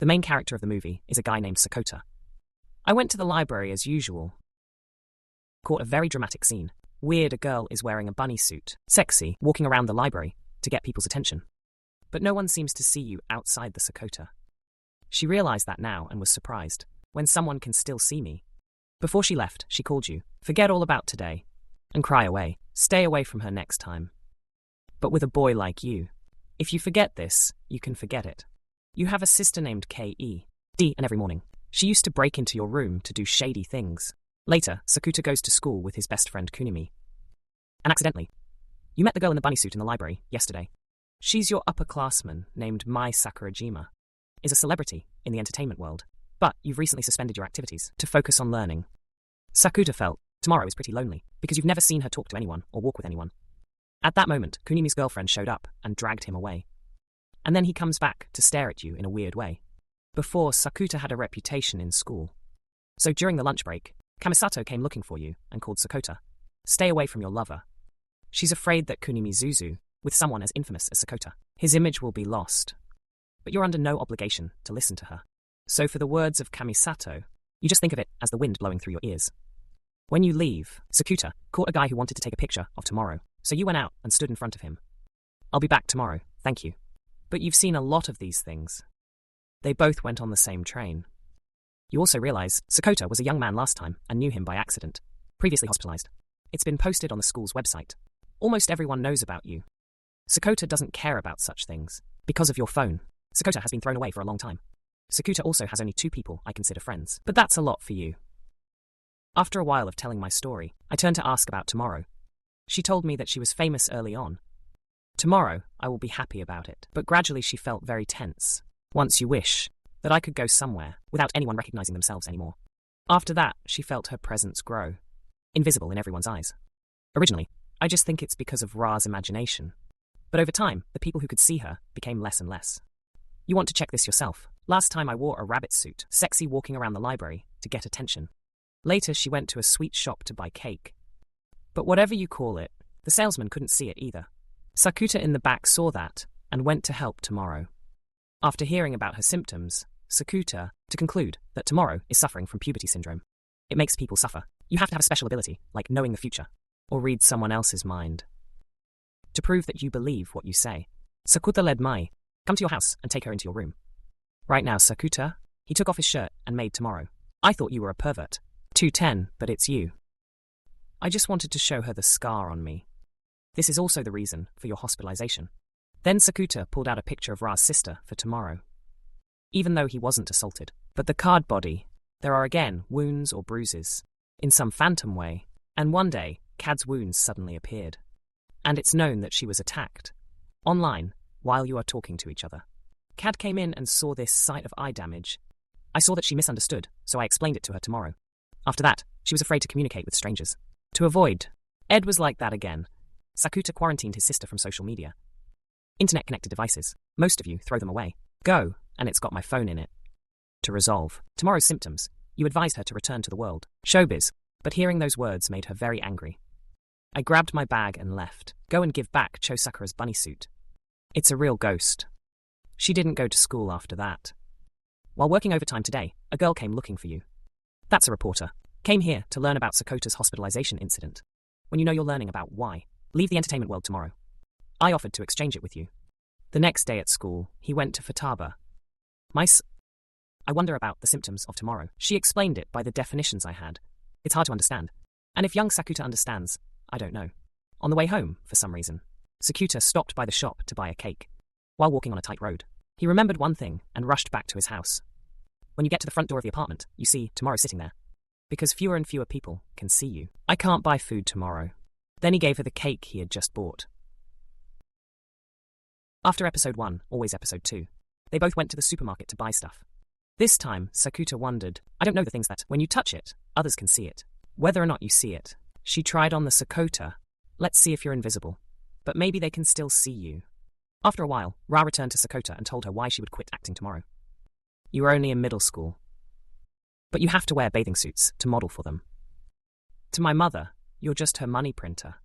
The main character of the movie is a guy named Sakota. I went to the library as usual. Caught a very dramatic scene. Weird, a girl is wearing a bunny suit, sexy, walking around the library to get people's attention. But no one seems to see you outside the Sakota. She realized that now and was surprised. When someone can still see me. Before she left, she called you. Forget all about today. And cry away. Stay away from her next time. But with a boy like you, if you forget this, you can forget it. You have a sister named K.E.D. and every morning, she used to break into your room to do shady things. Later, Sakota goes to school with his best friend Kunimi. And accidentally, you met the girl in the bunny suit in the library yesterday. She's your upperclassman named Mai Sakurajima. Is a celebrity in the entertainment world. But you've recently suspended your activities to focus on learning. Sakota felt tomorrow is pretty lonely because you've never seen her talk to anyone or walk with anyone. At that moment, Kunimi's girlfriend showed up and dragged him away. And then he comes back to stare at you in a weird way. Before, Sakota had a reputation in school. So during the lunch break, Kamisato came looking for you and called Sakota. Stay away from your lover. She's afraid that Kunimi Zuzu, with someone as infamous as Sakota, his image will be lost. But you're under no obligation to listen to her. So for the words of Kamisato, you just think of it as the wind blowing through your ears. When you leave, Sakota caught a guy who wanted to take a picture of tomorrow, so you went out and stood in front of him. I'll be back tomorrow, thank you. But you've seen a lot of these things. They both went on the same train. You also realize Sakota was a young man last time and knew him by accident, previously hospitalized. It's been posted on the school's website. Almost everyone knows about you. Sakota doesn't care about such things. Because of your phone, Sakota has been thrown away for a long time. Sakota also has only 2 people I consider friends, but that's a lot for you. After a while of telling my story, I turned to ask about tomorrow. She told me that she was famous early on. Tomorrow, I will be happy about it, but gradually she felt very tense. Once you wish that I could go somewhere without anyone recognizing themselves anymore. After that, she felt her presence grow, invisible in everyone's eyes. Originally, I just think it's because of Ra's imagination. But over time, the people who could see her became less and less. You want to check this yourself. Last time I wore a rabbit suit, sexy walking around the library to get attention. Later, she went to a sweet shop to buy cake. But whatever you call it, the salesman couldn't see it either. Sakota in the back saw that and went to help tomorrow. After hearing about her symptoms, Sakota to conclude that tomorrow is suffering from puberty syndrome. It makes people suffer. You have to have a special ability, like knowing the future, or read someone else's mind. To prove that you believe what you say, Sakota led Mai, come to your house and take her into your room. Right now, Sakota, he took off his shirt and made tomorrow. I thought you were a pervert. 210, but it's you. I just wanted to show her the scar on me. This is also the reason for your hospitalization. Then Sakota pulled out a picture of Ra's sister for tomorrow. Even though he wasn't assaulted, but the card body, there are again wounds or bruises, in some phantom way, and one day, Cad's wounds suddenly appeared. And it's known that she was attacked, online, while you are talking to each other. Cad came in and saw this site of eye damage. I saw that she misunderstood, so I explained it to her tomorrow. After that, she was afraid to communicate with strangers. To avoid, Ed was like that again. Sakota quarantined his sister from social media. Internet-connected devices. Most of you throw them away. Go, and it's got my phone in it. To resolve tomorrow's symptoms, you advised her to return to the world. Showbiz. But hearing those words made her very angry. I grabbed my bag and left. Go and give back Cho Sakura's bunny suit. It's a real ghost. She didn't go to school after that. While working overtime today, a girl came looking for you. That's a reporter. Came here to learn about Sakota's hospitalization incident. When you know you're learning about why, leave the entertainment world tomorrow. I offered to exchange it with you. The next day at school, he went to Futaba. I wonder about the symptoms of tomorrow. She explained it by the definitions I had. It's hard to understand. And if young Sakota understands, I don't know. On the way home, for some reason, Sakota stopped by the shop to buy a cake. While walking on a tight road, he remembered one thing and rushed back to his house. When you get to the front door of the apartment, you see tomorrow sitting there. Because fewer and fewer people can see you. I can't buy food tomorrow. Then he gave her the cake he had just bought. After episode 1, always episode 2, they both went to the supermarket to buy stuff. This time, Sakota wondered, I don't know the things that, when you touch it, others can see it. Whether or not you see it. She tried on the Sakota. Let's see if you're invisible. But maybe they can still see you. After a while, Ra returned to Sakota and told her why she would quit acting tomorrow. You are only in middle school. But you have to wear bathing suits to model for them. To my mother, you're just her money printer.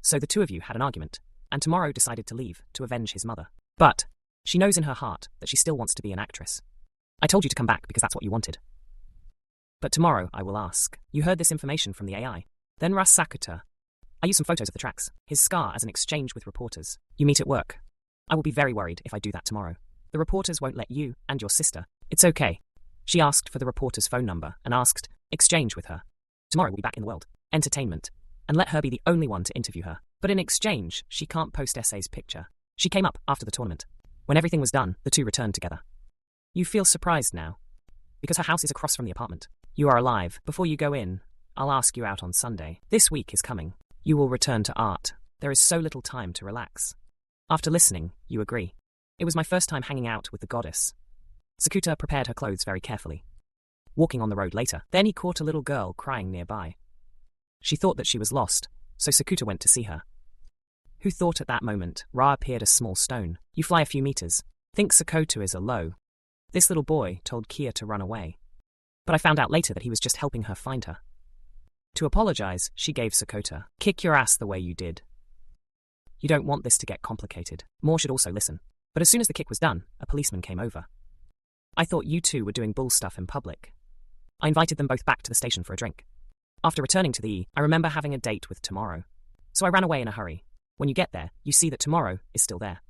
So the two of you had an argument, and tomorrow decided to leave to avenge his mother. But she knows in her heart that she still wants to be an actress. I told you to come back because that's what you wanted. But tomorrow I will ask. You heard this information from the AI. Then Sakota. I use some photos of the tracks, his scar as an exchange with reporters. You meet at work. I will be very worried if I do that tomorrow. The reporters won't let you and your sister. It's okay. She asked for the reporter's phone number and asked, exchange with her. Tomorrow we'll be back in the world. Entertainment. And let her be the only one to interview her. But in exchange, she can't post Essay's picture. She came up after the tournament. When everything was done, the two returned together. You feel surprised now. Because her house is across from the apartment. You are alive. Before you go in, I'll ask you out on Sunday. This week is coming. You will return to art. There is so little time to relax. After listening, you agree. It was my first time hanging out with the goddess. Sakota prepared her clothes very carefully. Walking on the road later, then he caught a little girl crying nearby. She thought that she was lost, so Sakota went to see her. Who thought at that moment, Ra appeared a small stone. You fly a few meters. Think Sakota is a low. This little boy told Kia to run away. But I found out later that he was just helping her find her. To apologize, she gave Sakota, kick your ass the way you did. You don't want this to get complicated. More should also listen. But as soon as the kick was done, a policeman came over. I thought you two were doing bull stuff in public. I invited them both back to the station for a drink. After returning to the E, I remember having a date with Tomorrow. So I ran away in a hurry. When you get there, you see that Tomorrow is still there.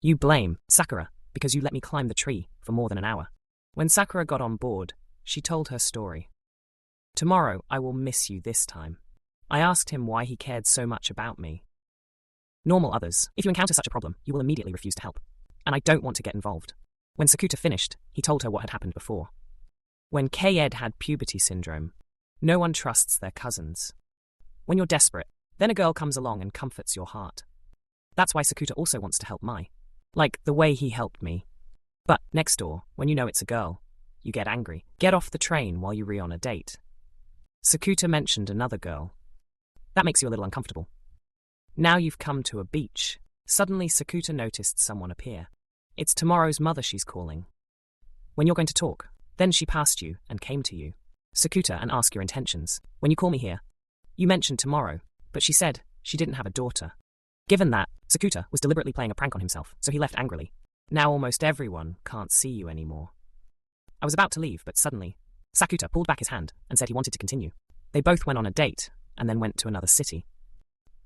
You blame Sakura because you let me climb the tree for more than an hour. When Sakura got on board, she told her story. Tomorrow, I will miss you this time. I asked him why he cared so much about me. Normal others, if you encounter such a problem, you will immediately refuse to help. And I don't want to get involved. When Sakota finished, he told her what had happened before. When K-Ed had puberty syndrome, no one trusts their cousins. When you're desperate, then a girl comes along and comforts your heart. That's why Sakota also wants to help Mai. Like the way he helped me. But next door, when you know it's a girl, you get angry. Get off the train while you re on a date. Sakota mentioned another girl. That makes you a little uncomfortable. Now you've come to a beach. Suddenly Sakota noticed someone appear. It's Tomorrow's mother she's calling. When you're going to talk, then she passed you and came to you. Sakota and asked your intentions. When you call me here, you mentioned Tomorrow, but she said she didn't have a daughter. Given that, Sakota was deliberately playing a prank on himself, so he left angrily. Now almost everyone can't see you anymore. I was about to leave, but suddenly, Sakota pulled back his hand and said he wanted to continue. They both went on a date and then went to another city.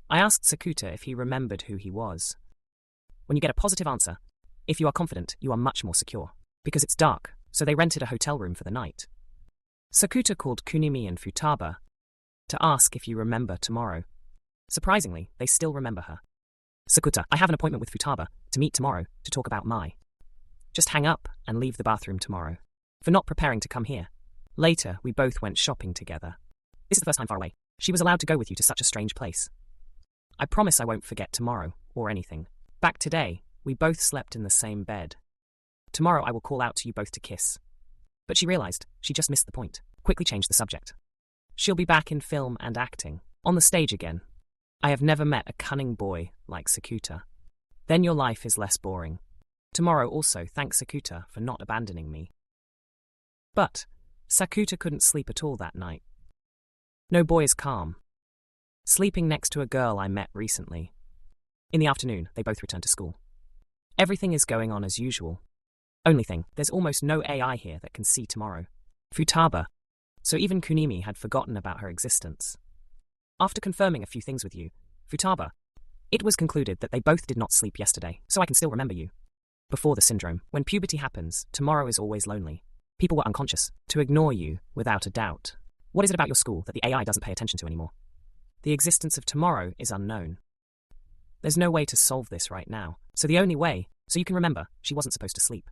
I asked Sakota if he remembered who he was. When you get a positive answer, if you are confident, you are much more secure. Because it's dark, so they rented a hotel room for the night. Sakota called Kunimi and Futaba to ask if you remember Tomorrow. Surprisingly, they still remember her. Sakota, I have an appointment with Futaba to meet tomorrow to talk about Mai. Just hang up and leave the bathroom tomorrow. For not preparing to come here. Later, we both went shopping together. This is the first time far away. She was allowed to go with you to such a strange place. I promise I won't forget tomorrow, or anything. Back today, we both slept in the same bed. Tomorrow I will call out to you both to kiss. But she realized she just missed the point. Quickly changed the subject. She'll be back in film and acting. On the stage again. I have never met a cunning boy like Sakota. Then your life is less boring. Tomorrow also thank Sakota for not abandoning me. But Sakota couldn't sleep at all that night. No boy is calm. Sleeping next to a girl I met recently. In the afternoon, they both returned to school. Everything is going on as usual. Only thing, there's almost no AI here that can see Tomorrow. Futaba. So even Kunimi had forgotten about her existence. After confirming a few things with you, Futaba, it was concluded that they both did not sleep yesterday, so I can still remember you. Before the syndrome, when puberty happens, Tomorrow is always lonely. People were unconscious, to ignore you, without a doubt. What is it about your school that the AI doesn't pay attention to anymore? The existence of Tomorrow is unknown. There's no way to solve this right now, so the only way, so you can remember, she wasn't supposed to sleep.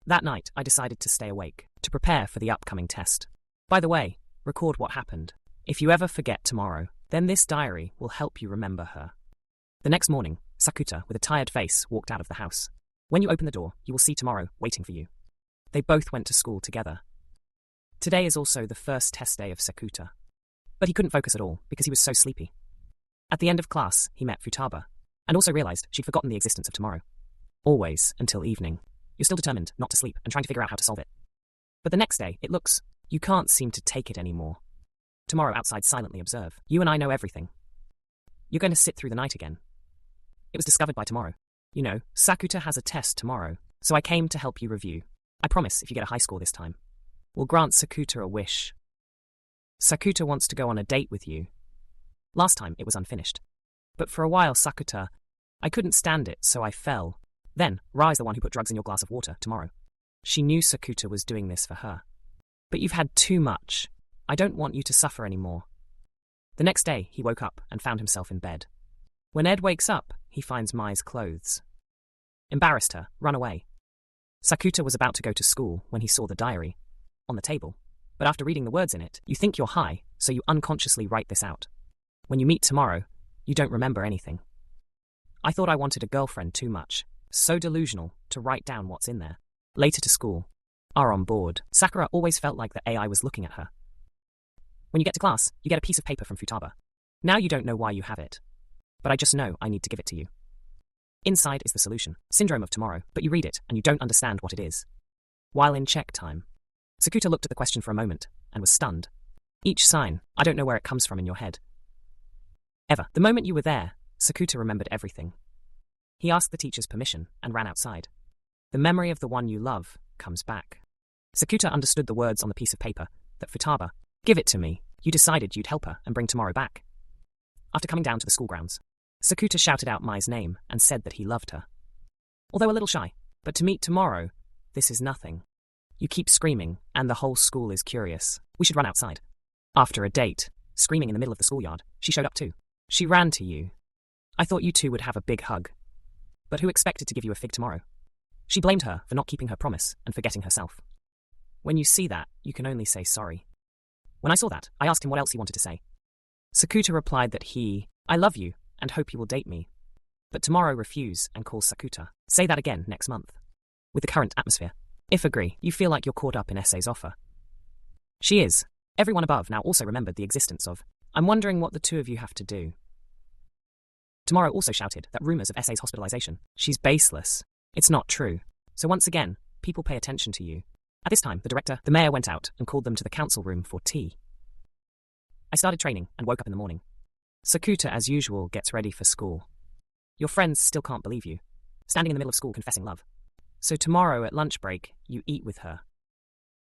That night, I decided to stay awake, to prepare for the upcoming test. By the way, record what happened. If you ever forget Tomorrow, then this diary will help you remember her. The next morning, Sakota, with a tired face, walked out of the house. When you open the door, you will see Tomorrow waiting for you. They both went to school together. Today is also the first test day of Sakota. But he couldn't focus at all because he was so sleepy. At the end of class, he met Futaba, and also realized she'd forgotten the existence of Tomorrow. Always until evening. You're still determined not to sleep and trying to figure out how to solve it. But the next day, it looks, you can't seem to take it anymore. Tomorrow outside silently observe. You and I know everything. You're going to sit through the night again. It was discovered by Tomorrow. You know, Sakota has a test tomorrow, so I came to help you review. I promise if you get a high score this time, we'll grant Sakota a wish. Sakota wants to go on a date with you. Last time it was unfinished. But for a while, Sakota, I couldn't stand it, so I fell. Then, Ra is the one who put drugs in your glass of water tomorrow. She knew Sakota was doing this for her. But you've had too much. I don't want you to suffer anymore. The next day, he woke up and found himself in bed. When Ed wakes up, he finds Mai's clothes. Embarrassed her, run away. Sakota was about to go to school when he saw the diary on the table. But after reading the words in it, you think you're high, so you unconsciously write this out. When you meet tomorrow, you don't remember anything. I thought I wanted a girlfriend too much, so delusional, to write down what's in there. Later to school. Are on board. Sakura always felt like the AI was looking at her. When you get to class, you get a piece of paper from Futaba. Now you don't know why you have it. But I just know I need to give it to you. Inside is the solution, syndrome of tomorrow, but you read it and you don't understand what it is. While in check time, Sakota looked at the question for a moment and was stunned. Each sign, I don't know where it comes from in your head. Ever. The moment you were there, Sakota remembered everything. He asked the teacher's permission and ran outside. The memory of the one you love comes back. Sakota understood the words on the piece of paper that Futaba, give it to me, you decided you'd help her and bring tomorrow back. After coming down to the school grounds, Sakota shouted out Mai's name and said that he loved her. Although a little shy, but to meet tomorrow, this is nothing. You keep screaming, and the whole school is curious. We should run outside. After a date, screaming in the middle of the schoolyard, she showed up too. She ran to you. I thought you two would have a big hug. But who expected to give you a fig tomorrow? She blamed her for not keeping her promise and forgetting herself. When you see that, you can only say sorry. When I saw that, I asked him what else he wanted to say. Sakota replied that I love you and hope you will date me. But tomorrow refuse and call Sakota. Say that again next month. With the current atmosphere. If agree, you feel like you're caught up in Essay's offer. She is. Everyone above now also remembered the existence of. I'm wondering what the two of you have to do. Tomorrow also shouted that rumors of Essay's hospitalization. She's baseless. It's not true. So once again, people pay attention to you. At this time, the mayor went out and called them to the council room for tea. I started training and woke up in the morning. Sakota, as usual, gets ready for school. Your friends still can't believe you. Standing in the middle of school confessing love. So tomorrow at lunch break, you eat with her.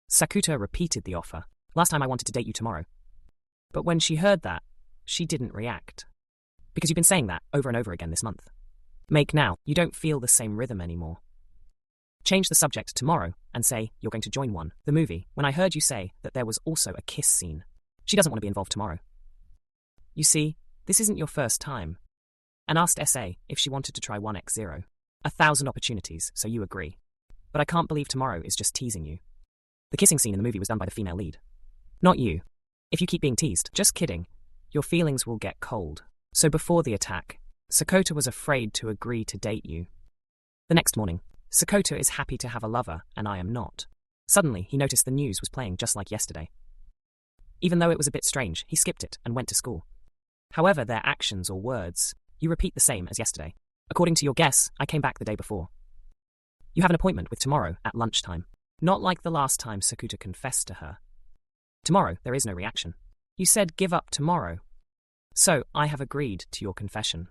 Sakota repeated the offer. Last time I wanted to date you tomorrow. But when she heard that, she didn't react. Because you've been saying that over and over again this month. Make now, you don't feel the same rhythm anymore. Change the subject tomorrow and say you're going to join the movie, when I heard you say that there was also a kiss scene. She doesn't want to be involved tomorrow. You see, this isn't your first time. And asked SA if she wanted to try 1x0. 1,000 opportunities, so you agree. But I can't believe tomorrow is just teasing you. The kissing scene in the movie was done by the female lead. Not you. If you keep being teased, just kidding, your feelings will get cold. So before the attack, Sakota was afraid to agree to date you. The next morning, Sakota is happy to have a lover, and I am not. Suddenly, he noticed the news was playing just like yesterday. Even though it was a bit strange, he skipped it and went to school. However, their actions or words, you repeat the same as yesterday. According to your guess, I came back the day before. You have an appointment with tomorrow at lunchtime. Not like the last time Sakota confessed to her. Tomorrow, there is no reaction. You said give up tomorrow. So, I have agreed to your confession.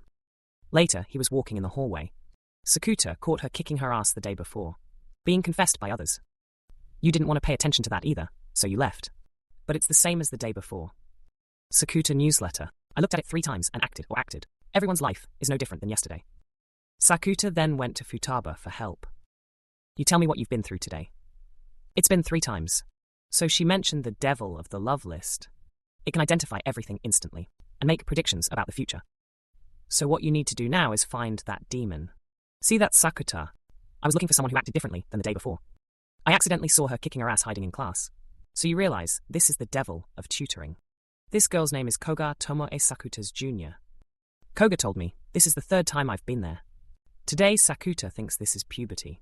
Later, he was walking in the hallway. Sakota caught her kicking her ass the day before, being confessed by others. You didn't want to pay attention to that either, so you left. But it's the same as the day before. Sakota newsletter. I looked at it 3 times and acted. Everyone's life is no different than yesterday. Sakota then went to Futaba for help. You tell me what you've been through today. It's been 3 times. So she mentioned the devil of the love list. It can identify everything instantly and make predictions about the future. So what you need to do now is find that demon. See that Sakota? I was looking for someone who acted differently than the day before. I accidentally saw her kicking her ass hiding in class. So you realize this is the devil of tutoring. This girl's name is Koga Tomoe Sakuta's junior. Koga told me this is the 3rd time I've been there. Today Sakota thinks this is puberty.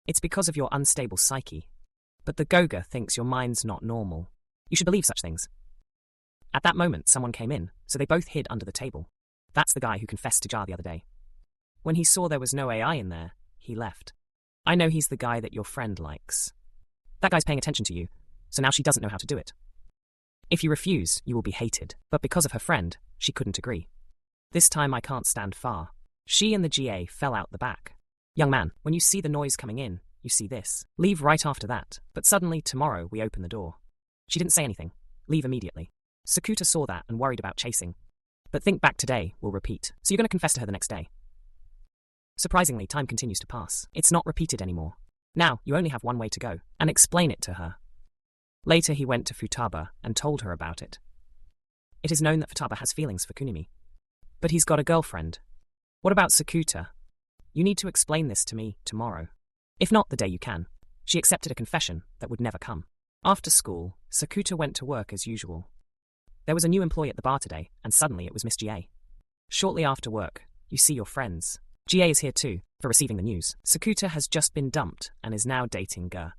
It's because of your unstable psyche. But the Goga thinks your mind's not normal. You should believe such things. At that moment, someone came in, so they both hid under the table. That's the guy who confessed to Jar the other day. When he saw there was no AI in there, he left. I know he's the guy that your friend likes. That guy's paying attention to you, so now she doesn't know how to do it. If you refuse, you will be hated, but because of her friend, she couldn't agree. This time I can't stand far. She and the GA fell out the back. Young man, when you see the noise coming in, you see this. Leave right after that. But suddenly, tomorrow, we open the door. She didn't say anything. Leave immediately. Sakota saw that and worried about chasing. But think back today, will repeat. So you're going to confess to her the next day. Surprisingly, time continues to pass. It's not repeated anymore. Now, you only have one way to go, and explain it to her. Later, he went to Futaba and told her about it. It is known that Futaba has feelings for Kunimi. But he's got a girlfriend. What about Sakota? You need to explain this to me tomorrow. If not, the day you can. She accepted a confession that would never come. After school, Sakota went to work as usual. There was a new employee at the bar today, and suddenly it was Miss GA. Shortly after work, you see your friends. GA is here too, for receiving the news. Sakota has just been dumped and is now dating Ger.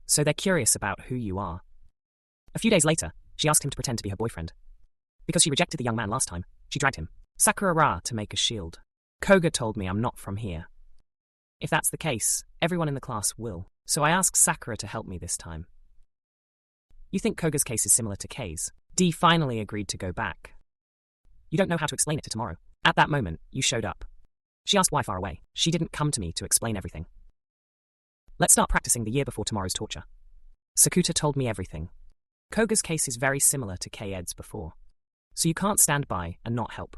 So they're curious about who you are. A few days later, she asked him to pretend to be her boyfriend. Because she rejected the young man last time, she dragged him, Sakura, to make a shield. Koga told me I'm not from here. If that's the case, everyone in the class will. So I asked Sakura to help me this time. You think Koga's case is similar to Kei's? D finally agreed to go back. You don't know how to explain it to tomorrow. At that moment, you showed up. She asked why far away. She didn't come to me to explain everything. Let's start practicing the year before tomorrow's torture. Sakota told me everything. Koga's case is very similar to K-Ed's before. So you can't stand by and not help.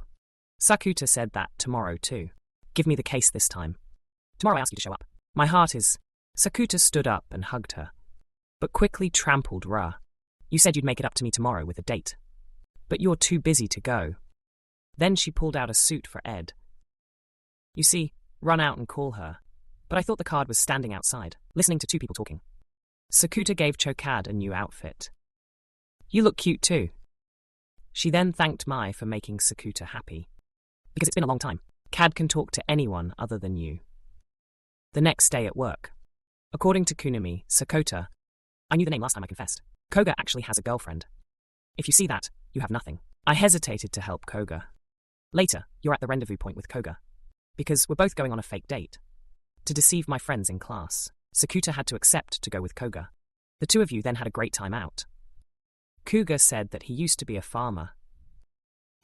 Sakota said that tomorrow too. Give me the case this time. Tomorrow I ask you to show up. My heart is... Sakota stood up and hugged her, but quickly trampled Ra. You said you'd make it up to me tomorrow with a date. But you're too busy to go. Then she pulled out a suit for Ed. You see, run out and call her. But I thought the card was standing outside, listening to two people talking. Sakota gave Chokad a new outfit. You look cute too. She then thanked Mai for making Sakota happy. Because it's been a long time. Cad can talk to anyone other than you. The next day at work. According to Kunimi, Sakota, I knew the name last time I confessed. Koga actually has a girlfriend. If you see that, you have nothing. I hesitated to help Koga. Later, you're at the rendezvous point with Koga. Because we're both going on a fake date. To deceive my friends in class, Sakota had to accept to go with Koga. The two of you then had a great time out. Kuga said that he used to be a farmer.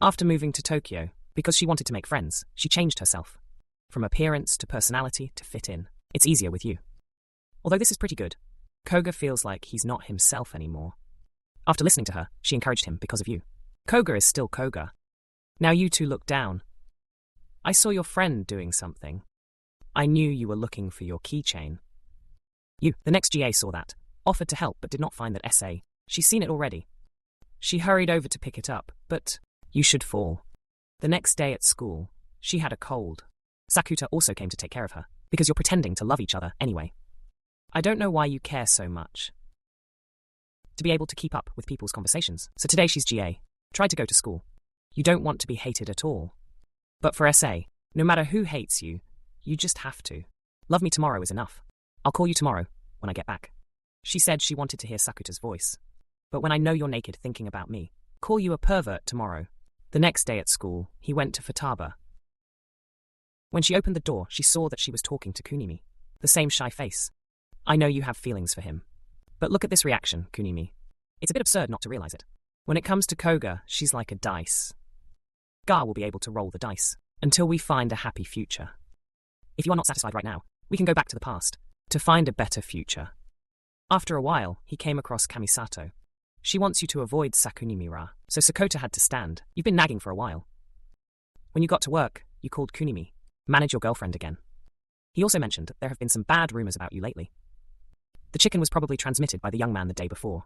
After moving to Tokyo, because she wanted to make friends, she changed herself. From appearance to personality to fit in. It's easier with you. Although this is pretty good, Koga feels like he's not himself anymore. After listening to her, she encouraged him because of you. Koga is still Koga. Now you two look down. I saw your friend doing something. I knew you were looking for your keychain. You, the next GA, saw that, offered to help but did not find that essay. She's seen it already. She hurried over to pick it up, but you should fall. The next day at school, she had a cold. Sakota also came to take care of her, because you're pretending to love each other anyway. I don't know why you care so much. To be able to keep up with people's conversations. So today she's GA. Tried to go to school. You don't want to be hated at all. But for SA, no matter who hates you, you just have to. Love me tomorrow is enough. I'll call you tomorrow, when I get back. She said she wanted to hear Sakota's voice. But when I know you're naked thinking about me, call you a pervert tomorrow. The next day at school, he went to Futaba. When she opened the door, she saw that she was talking to Kunimi. The same shy face. I know you have feelings for him. But look at this reaction, Kunimi. It's a bit absurd not to realize it. When it comes to Koga, she's like a dice. Gar will be able to roll the dice, until we find a happy future. If you are not satisfied right now, we can go back to the past, to find a better future. After a while, he came across Kamisato. She wants you to avoid Sakunimi-ra, so Sakota had to stand. You've been nagging for a while. When you got to work, you called Kunimi. Manage your girlfriend again. He also mentioned that there have been some bad rumors about you lately. The chicken was probably transmitted by the young man the day before.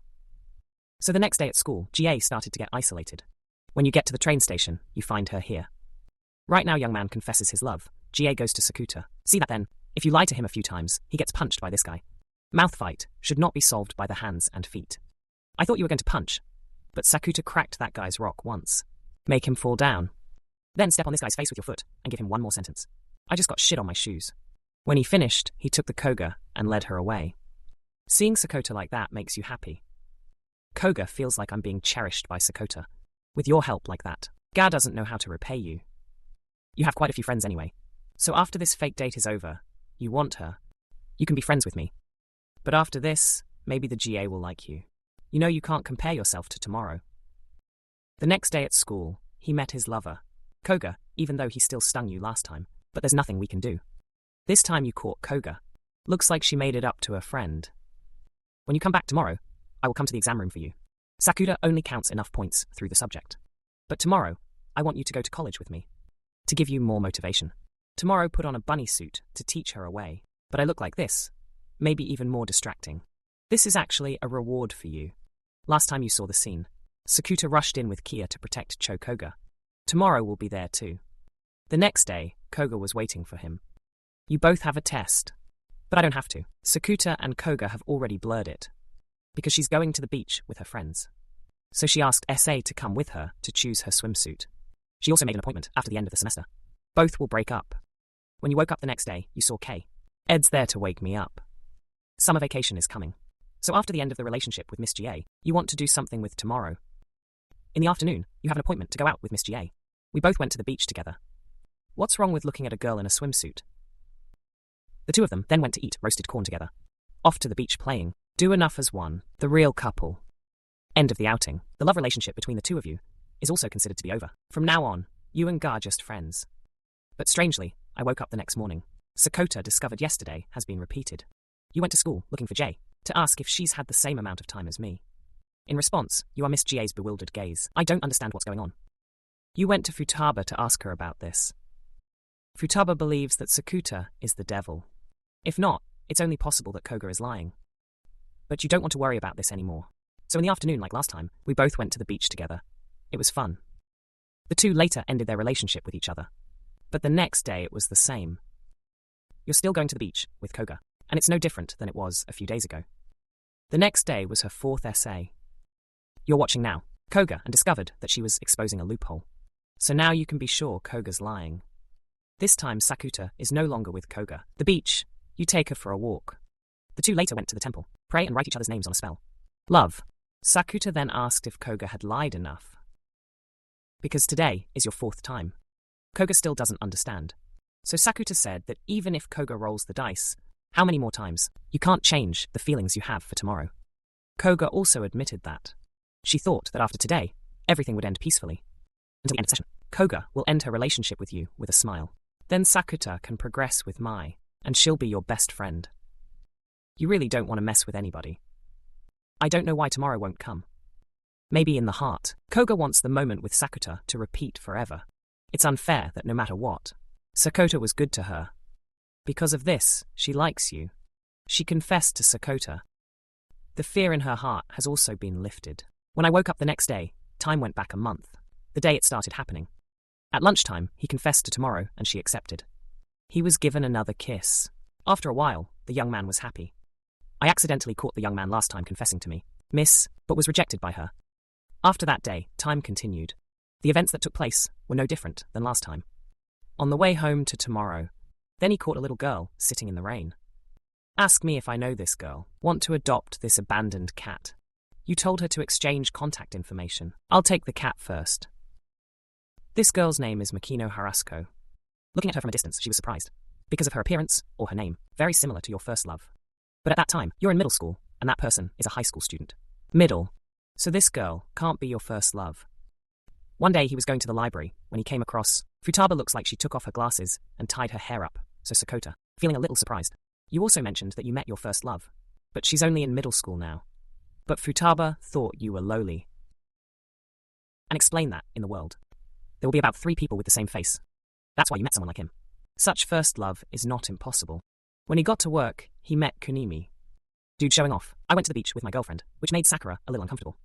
So the next day at school, GA started to get isolated. When you get to the train station, you find her here. Right now, young man confesses his love. GA goes to Sakota. See that then? If you lie to him a few times, he gets punched by this guy. Mouth fight should not be solved by the hands and feet. I thought you were going to punch, but Sakota cracked that guy's rock once. Make him fall down. Then step on this guy's face with your foot and give him one more sentence. I just got shit on my shoes. When he finished, he took the Koga and led her away. Seeing Sakota like that makes you happy. Koga feels like I'm being cherished by Sakota. With your help like that, Ga doesn't know how to repay you. You have quite a few friends anyway. So after this fake date is over, you want her. You can be friends with me. But after this, maybe the GA will like you. You know you can't compare yourself to tomorrow. The next day at school, he met his lover, Koga, even though he still stung you last time. But there's nothing we can do. This time you caught Koga. Looks like she made it up to her friend. When you come back tomorrow, I will come to the exam room for you. Sakota only counts enough points through the subject. But tomorrow, I want you to go to college with me. To give you more motivation. Tomorrow put on a bunny suit to teach her a way. But I look like this. Maybe even more distracting. This is actually a reward for you. Last time you saw the scene, Sakota rushed in with Kia to protect Koga. Tomorrow will be there too. The next day, Koga was waiting for him. You both have a test. But I don't have to. Sakota and Koga have already blurred it. Because she's going to the beach with her friends. So she asked SA to come with her to choose her swimsuit. She also made an appointment after the end of the semester. Both will break up. When you woke up the next day, you saw K. Ed's there to wake me up. Summer vacation is coming. So after the end of the relationship with Miss GA, you want to do something with tomorrow. In the afternoon, you have an appointment to go out with Miss GA. We both went to the beach together. What's wrong with looking at a girl in a swimsuit? The two of them then went to eat roasted corn together. Off to the beach playing. Do enough as one. The real couple. End of the outing. The love relationship between the two of you is also considered to be over. From now on, you and Ga are just friends. But strangely, I woke up the next morning. Sakota discovered yesterday has been repeated. You went to school looking for Jay to ask if she's had the same amount of time as me. In response, you are Miss GA's bewildered gaze. I don't understand what's going on. You went to Futaba to ask her about this. Futaba believes that Sakota is the devil. If not, it's only possible that Koga is lying. But you don't want to worry about this anymore. So in the afternoon, like last time, we both went to the beach together. It was fun. The two later ended their relationship with each other. But the next day it was the same. You're still going to the beach with Koga, and it's no different than it was a few days ago. The next day was her fourth essay. You're watching now, Koga, and discovered that she was exposing a loophole. So now you can be sure Koga's lying. This time Sakota is no longer with Koga. The beach, you take her for a walk. The two later went to the temple, pray and write each other's names on a spell. Love. Sakota then asked if Koga had lied enough. Because today is your fourth time. Koga still doesn't understand. So Sakota said that even if Koga rolls the dice, how many more times? You can't change the feelings you have for tomorrow. Koga also admitted that. She thought that after today, everything would end peacefully. Until the end of the session, Koga will end her relationship with you with a smile. Then Sakota can progress with Mai, and she'll be your best friend. You really don't want to mess with anybody. I don't know why tomorrow won't come. Maybe in the heart, Koga wants the moment with Sakota to repeat forever. It's unfair that no matter what, Sakota was good to her. Because of this, she likes you. She confessed to Sakota. The fear in her heart has also been lifted. When I woke up the next day, time went back a month. The day it started happening. At lunchtime, he confessed to tomorrow and she accepted. He was given another kiss. After a while, the young man was happy. I accidentally caught the young man last time confessing to me, miss, but was rejected by her. After that day, time continued. The events that took place were no different than last time. On the way home to tomorrow, then he caught a little girl sitting in the rain. Ask me if I know this girl. Want to adopt this abandoned cat. You told her to exchange contact information. I'll take the cat first. This girl's name is Makino Harasko. Looking at her from a distance, she was surprised. Because of her appearance, or her name, very similar to your first love. But at that time, you're in middle school, and that person is a high school student. Middle. So this girl can't be your first love. One day he was going to the library when he came across Futaba. Looks like she took off her glasses and tied her hair up, so Sakota, feeling a little surprised. You also mentioned that you met your first love, but she's only in middle school now. But Futaba thought you were lowly. And explain that in the world. There will be about 3 people with the same face. That's why you met someone like him. Such first love is not impossible. When he got to work, he met Kunimi. Dude showing off. I went to the beach with my girlfriend, which made Sakura a little uncomfortable.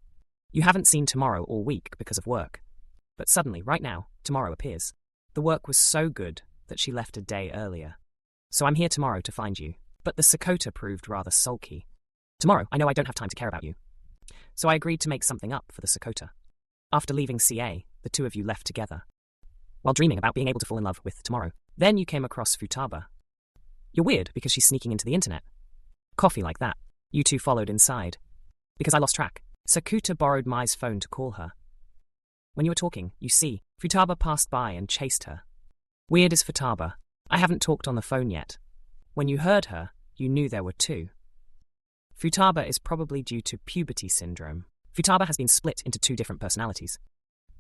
You haven't seen tomorrow all week because of work. But suddenly, right now, tomorrow appears. The work was so good that she left a day earlier. So I'm here tomorrow to find you. But the Sakota proved rather sulky. Tomorrow, I know I don't have time to care about you. So I agreed to make something up for the Sakota. After leaving CA, the two of you left together. While dreaming about being able to fall in love with tomorrow. Then you came across Futaba. You're weird because she's sneaking into the internet. Coffee like that. You two followed inside. Because I lost track. Sakota borrowed Mai's phone to call her. When you were talking, you see, Futaba passed by and chased her. Weird as Futaba. I haven't talked on the phone yet. When you heard her, you knew there were 2. Futaba is probably due to puberty syndrome. Futaba has been split into 2 different personalities.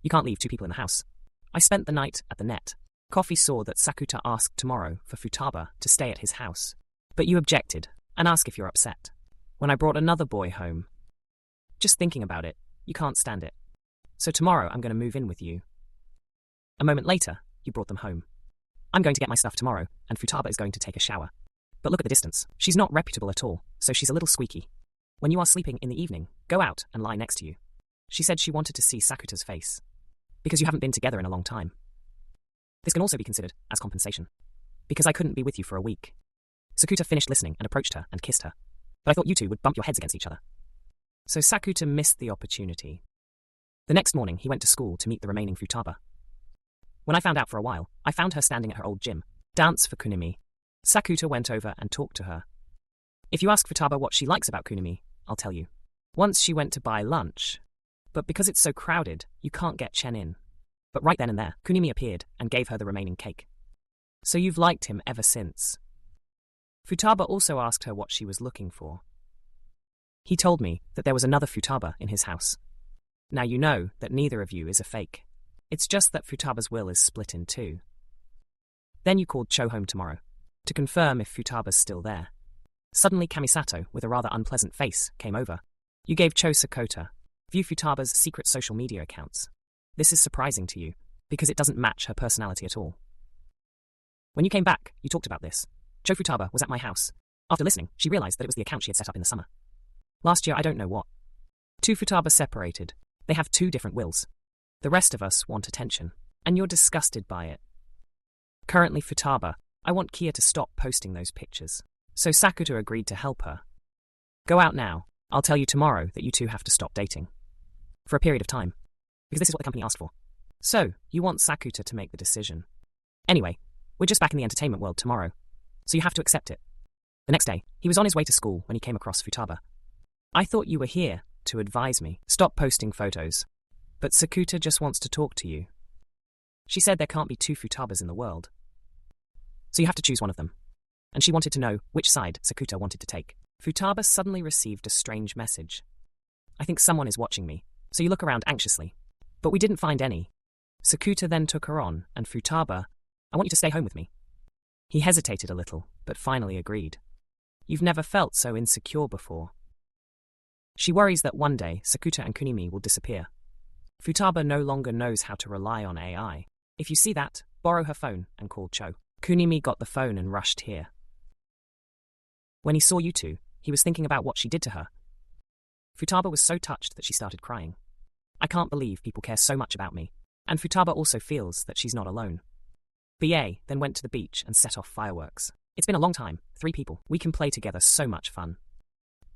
You can't leave 2 people in the house. I spent the night at the net. Coffee saw that Sakota asked tomorrow for Futaba to stay at his house. But you objected and ask if you're upset. When I brought another boy home. Just thinking about it, you can't stand it. So tomorrow I'm going to move in with you. A moment later, you brought them home. I'm going to get my stuff tomorrow, and Futaba is going to take a shower. But look at the distance. She's not reputable at all, so she's a little squeaky. When you are sleeping in the evening, go out and lie next to you. She said she wanted to see Sakota's face. Because you haven't been together in a long time. This can also be considered as compensation. Because I couldn't be with you for a week. Sakota finished listening and approached her and kissed her. But I thought you two would bump your heads against each other. So Sakota missed the opportunity. The next morning, he went to school to meet the remaining Futaba. When I found out for a while, I found her standing at her old gym, dance for Kunimi. Sakota went over and talked to her. If you ask Futaba what she likes about Kunimi, I'll tell you. Once she went to buy lunch, but because it's so crowded, you can't get Chen in. But right then and there, Kunimi appeared and gave her the remaining cake. So you've liked him ever since. Futaba also asked her what she was looking for. He told me that there was another Futaba in his house. Now you know that neither of you is a fake. It's just that Futaba's will is split in two. Then you called Cho home tomorrow, to confirm if Futaba's still there. Suddenly Kamisato, with a rather unpleasant face, came over. You gave Cho Sakota. View Futaba's secret social media accounts. This is surprising to you, because it doesn't match her personality at all. When you came back, you talked about this. Cho Futaba was at my house. After listening, she realized that it was the account she had set up in the summer. Last year, I don't know what. Two Futaba separated. They have two different wills. The rest of us want attention, and you're disgusted by it. Currently, Futaba, I want Kia to stop posting those pictures. So Sakota agreed to help her. Go out now. I'll tell you tomorrow that you two have to stop dating. For a period of time. Because this is what the company asked for. So, you want Sakota to make the decision. Anyway, we're just back in the entertainment world tomorrow. So you have to accept it. The next day, he was on his way to school when he came across Futaba. I thought you were here to advise me. Stop posting photos. But Sakota just wants to talk to you. She said there can't be two Futabas in the world. So you have to choose one of them. And she wanted to know which side Sakota wanted to take. Futaba suddenly received a strange message. I think someone is watching me, so you look around anxiously. But we didn't find any. Sakota then took her on, and Futaba, I want you to stay home with me. He hesitated a little, but finally agreed. You've never felt so insecure before. She worries that one day Sakota and Kunimi will disappear. Futaba no longer knows how to rely on AI. If you see that, borrow her phone and call Cho. Kunimi got the phone and rushed here. When he saw you two, he was thinking about what she did to her. Futaba was so touched that she started crying. I can't believe people care so much about me. And Futaba also feels that she's not alone. BA then went to the beach and set off fireworks. It's been a long time, 3 people. We can play together, so much fun.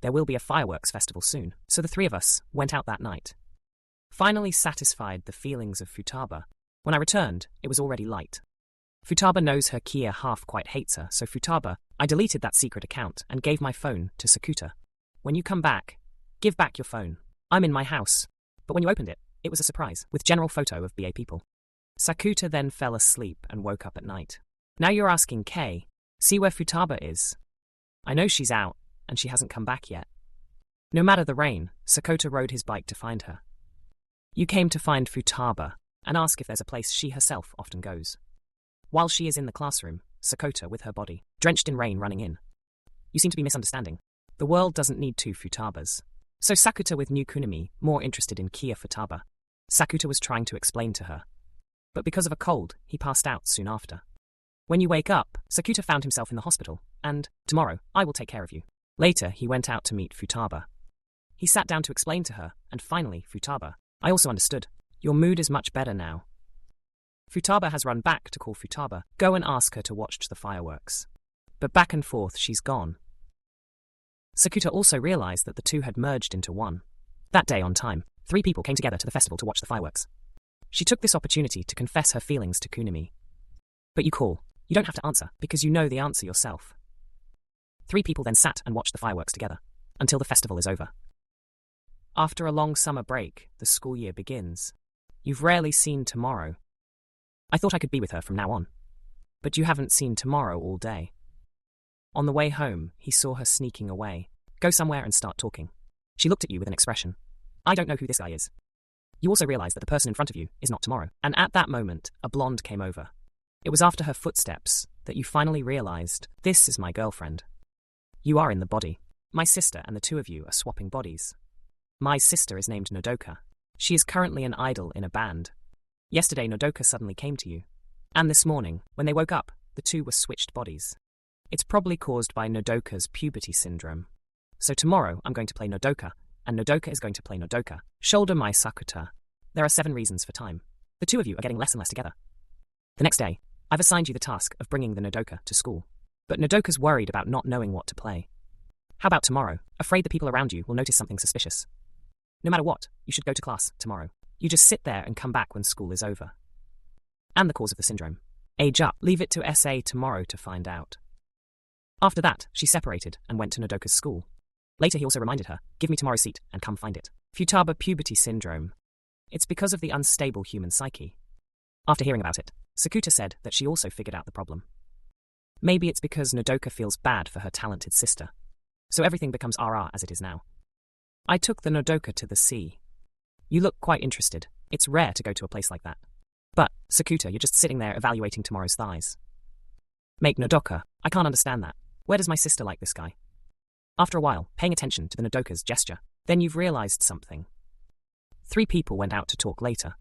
There will be a fireworks festival soon, so the 3 of us went out that night. Finally satisfied the feelings of Futaba. When I returned, it was already light. Futaba knows her Kia half quite hates her, so Futaba, I deleted that secret account and gave my phone to Sakota. When you come back, give back your phone. I'm in my house. But when you opened it, it was a surprise, with general photo of BA people. Sakota then fell asleep and woke up at night. Now you're asking Kay, see where Futaba is. I know she's out, and she hasn't come back yet. No matter the rain, Sakota rode his bike to find her. You came to find Futaba, and ask if there's a place she herself often goes. While she is in the classroom, Sakota with her body, drenched in rain running in. You seem to be misunderstanding. The world doesn't need 2 Futabas. So Sakota with new Kunimi, more interested in Kia Futaba. Sakota was trying to explain to her. But because of a cold, he passed out soon after. When you wake up, Sakota found himself in the hospital, and, tomorrow, I will take care of you. Later, he went out to meet Futaba. He sat down to explain to her, and finally, Futaba. I also understood. Your mood is much better now. Futaba has run back to call Futaba. Go and ask her to watch the fireworks. But back and forth, she's gone. Sakota also realized that the 2 had merged into one. That day on time, 3 people came together to the festival to watch the fireworks. She took this opportunity to confess her feelings to Kunimi. But you call. You don't have to answer, because you know the answer yourself. 3 people then sat and watched the fireworks together, until the festival is over. After a long summer break, the school year begins. You've rarely seen tomorrow. I thought I could be with her from now on. But you haven't seen tomorrow all day. On the way home, he saw her sneaking away. Go somewhere and start talking. She looked at you with an expression. I don't know who this guy is. You also realize that the person in front of you is not tomorrow. And at that moment, a blonde came over. It was after her footsteps that you finally realized, this is my girlfriend. You are in the body. My sister and the two of you are swapping bodies. My sister is named Nodoka. She is currently an idol in a band. Yesterday, Nodoka suddenly came to you. And this morning, when they woke up, the two were switched bodies. It's probably caused by Nodoka's puberty syndrome. So tomorrow, I'm going to play Nodoka, and Nodoka is going to play Nodoka. Shoulder Mai Sakurajima. There are 7 reasons for time. The two of you are getting less and less together. The next day, I've assigned you the task of bringing the Nodoka to school. But Nodoka's worried about not knowing what to play. How about tomorrow, afraid the people around you will notice something suspicious? No matter what, you should go to class tomorrow. You just sit there and come back when school is over. And the cause of the syndrome. Age up. Leave it to SA tomorrow to find out. After that, she separated and went to Nodoka's school. Later he also reminded her, give me tomorrow's seat and come find it. Futaba puberty syndrome. It's because of the unstable human psyche. After hearing about it, Sakota said that she also figured out the problem. Maybe it's because Nodoka feels bad for her talented sister. So everything becomes RR as it is now. I took the Nodoka to the sea. You look quite interested. It's rare to go to a place like that. But, Sakota, you're just sitting there evaluating tomorrow's thighs. Make Nodoka. I can't understand that. Where does my sister like this guy? After a while, paying attention to the Nodoka's gesture, then you've realized something. 3 people went out to talk later.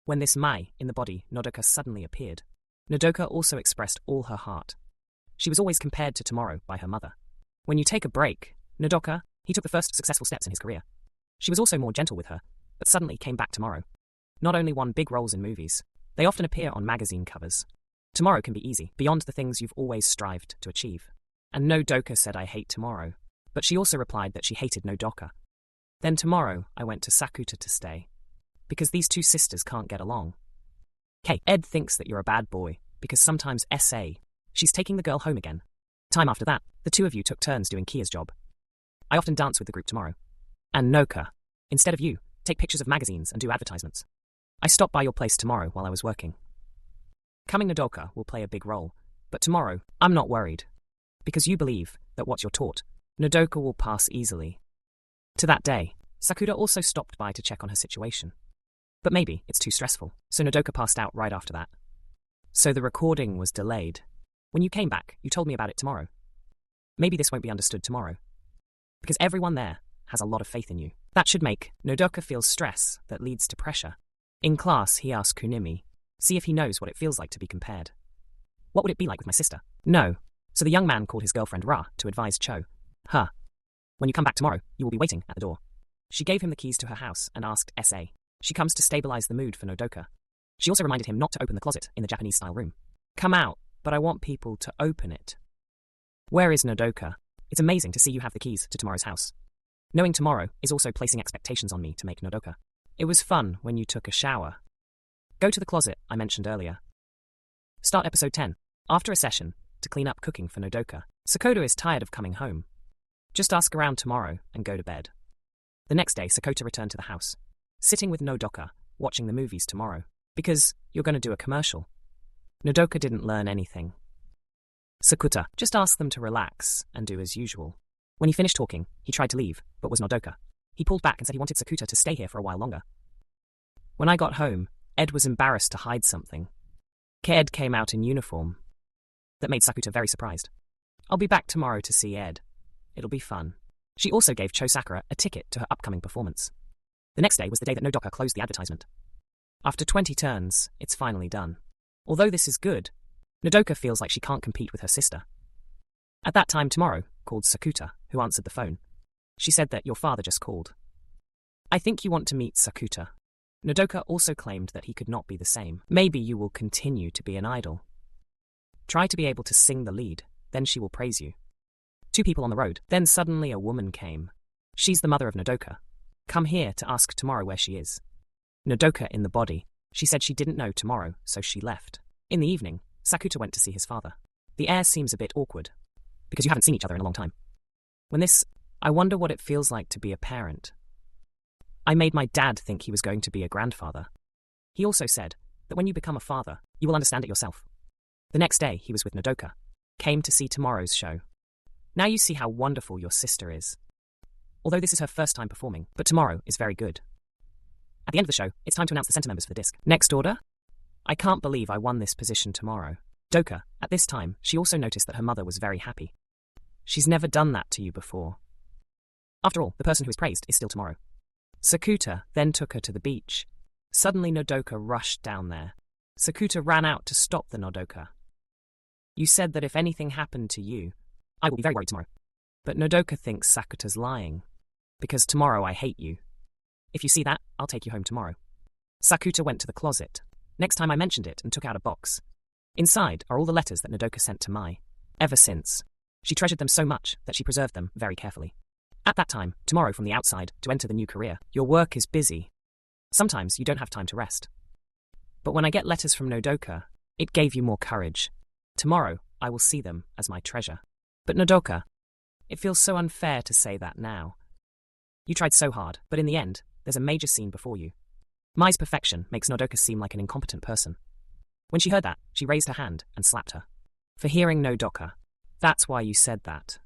When this Mai, in the body, Nodoka suddenly appeared. Nodoka also expressed all her heart. She was always compared to tomorrow by her mother. When you take a break, Nodoka, he took the first successful steps in his career. She was also more gentle with her, but suddenly came back tomorrow. Not only won big roles in movies, they often appear on magazine covers. Tomorrow can be easy, beyond the things you've always strived to achieve. And Nodoka said I hate tomorrow, but she also replied that she hated Nodoka. Then tomorrow, I went to Sakota to stay. Because these 2 sisters can't get along. Ed thinks that you're a bad boy, because sometimes SA, she's taking the girl home again. Time after that, the 2 of you took turns doing Kia's job. I often dance with the group tomorrow. And Noka, instead of you, take pictures of magazines and do advertisements. I stopped by your place tomorrow while I was working. Coming Nodoka will play a big role, but tomorrow, I'm not worried. Because you believe that what you're taught, Nodoka will pass easily. To that day, Sakota also stopped by to check on her situation. But maybe it's too stressful, so Nodoka passed out right after that. So the recording was delayed. When you came back, you told me about it tomorrow. Maybe this won't be understood tomorrow. Because everyone there has a lot of faith in you. That should make Nodoka feel stress that leads to pressure. In class, he asked Kunimi, see if he knows what it feels like to be compared. What would it be like with my sister? No. So the young man called his girlfriend Ra to advise Cho. When you come back tomorrow, you will be waiting at the door. She gave him the keys to her house and asked SA. She comes to stabilize the mood for Nodoka. She also reminded him not to open the closet in the Japanese-style room. Come out, but I want people to open it. Where is Nodoka? It's amazing to see you have the keys to tomorrow's house. Knowing tomorrow is also placing expectations on me to make Nodoka. It was fun when you took a shower. Go to the closet I mentioned earlier. Start episode 10. After a session, to clean up cooking for Nodoka. Sakota is tired of coming home. Just ask around tomorrow and go to bed. The next day, Sakota returned to the house. Sitting with Nodoka, watching the movies tomorrow. Because you're going to do a commercial. Nodoka didn't learn anything. Sakota, just ask them to relax and do as usual. When he finished talking, he tried to leave, but was Nodoka. He pulled back and said he wanted Sakota to stay here for a while longer. When I got home, Ed was embarrassed to hide something. Ed came out in uniform. That made Sakota very surprised. I'll be back tomorrow to see Ed. It'll be fun. She also gave Cho Sakura a ticket to her upcoming performance. The next day was the day that Nodoka closed the advertisement. After 20 turns, it's finally done. Although this is good, Nodoka feels like she can't compete with her sister. At that time tomorrow, called Sakota, who answered the phone. She said that your father just called. I think you want to meet Sakota. Nodoka also claimed that he could not be the same. Maybe you will continue to be an idol. Try to be able to sing the lead, then she will praise you. 2 people on the road, then suddenly a woman came. She's the mother of Nodoka. Come here to ask tomorrow where she is. Nodoka in the body. She said she didn't know tomorrow, so she left. In the evening, Sakota went to see his father. The air seems a bit awkward, because you haven't seen each other in a long time. I wonder what it feels like to be a parent. I made my dad think he was going to be a grandfather. He also said that when you become a father, you will understand it yourself. The next day, he was with Nodoka. Came to see tomorrow's show. Now you see how wonderful your sister is. Although this is her first time performing, but tomorrow is very good. At the end of the show, it's time to announce the center members for the disc. Next order? I can't believe I won this position tomorrow. Doka, at this time, she also noticed that her mother was very happy. She's never done that to you before. After all, the person who is praised is still tomorrow. Sakota then took her to the beach. Suddenly Nodoka rushed down there. Sakota ran out to stop the Nodoka. You said that if anything happened to you, I will be very worried tomorrow. But Nodoka thinks Sakota's lying. Because tomorrow I hate you. If you see that, I'll take you home tomorrow. Sakota went to the closet. Next time I mentioned it and took out a box. Inside are all the letters that Nodoka sent to Mai. Ever since. She treasured them so much that she preserved them very carefully. At that time, tomorrow from the outside, to enter the new career, your work is busy. Sometimes you don't have time to rest. But when I get letters from Nodoka, it gave you more courage. Tomorrow, I will see them as my treasure. But Nodoka, it feels so unfair to say that now. You tried so hard, but in the end, there's a major scene before you. Mai's perfection makes Nodoka seem like an incompetent person. When she heard that, she raised her hand and slapped her. For hearing Nodoka, that's why you said that.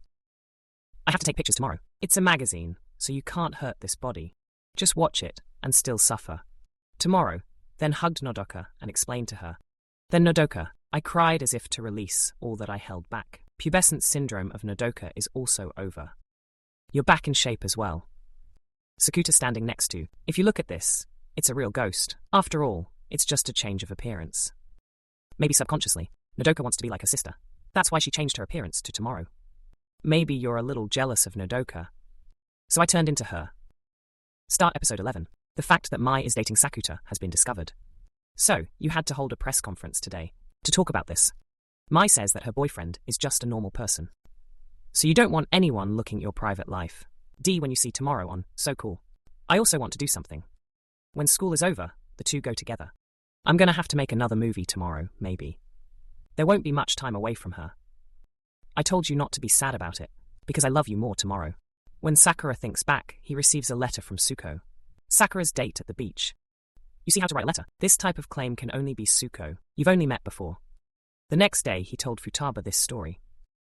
I have to take pictures tomorrow. It's a magazine, so you can't hurt this body. Just watch it and still suffer. Tomorrow, then hugged Nodoka and explained to her. Then Nodoka, I cried as if to release all that I held back. Pubescent syndrome of Nodoka is also over. You're back in shape as well. Sakota standing next to, if you look at this, it's a real ghost. After all, it's just a change of appearance. Maybe subconsciously, Nodoka wants to be like her sister. That's why she changed her appearance to tomorrow. Maybe you're a little jealous of Nodoka. So I turned into her. Start episode 11. The fact that Mai is dating Sakota has been discovered. So, you had to hold a press conference today to talk about this. Mai says that her boyfriend is just a normal person. So you don't want anyone looking at your private life. When you see tomorrow on So Cool. I also want to do something. When school is over, the two go together. I'm gonna have to make another movie tomorrow, maybe. There won't be much time away from her. I told you not to be sad about it, because I love you more tomorrow. When Sakura thinks back, he receives a letter from Suko. Sakura's date at the beach. You see how to write a letter. This type of claim can only be Suko. You've only met before. The next day, he told Futaba this story.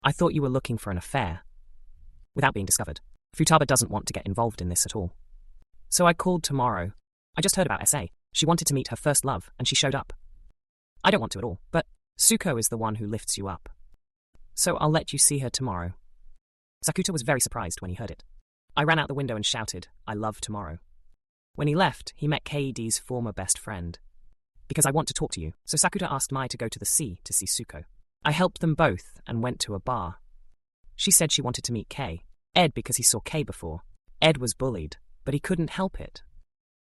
I thought you were looking for an affair. Without being discovered. Futaba doesn't want to get involved in this at all. So I called tomorrow. I just heard about SA. She wanted to meet her first love, and she showed up. I don't want to at all, but Suko is the one who lifts you up. So I'll let you see her tomorrow. Sakota was very surprised when he heard it. I ran out the window and shouted, I love tomorrow. When he left, he met Keiichi's former best friend. Because I want to talk to you, so Sakota asked Mai to go to the sea to see Suko. I helped them both and went to a bar. She said she wanted to meet Kei. Ed because he saw Kei before. Ed was bullied, but he couldn't help it.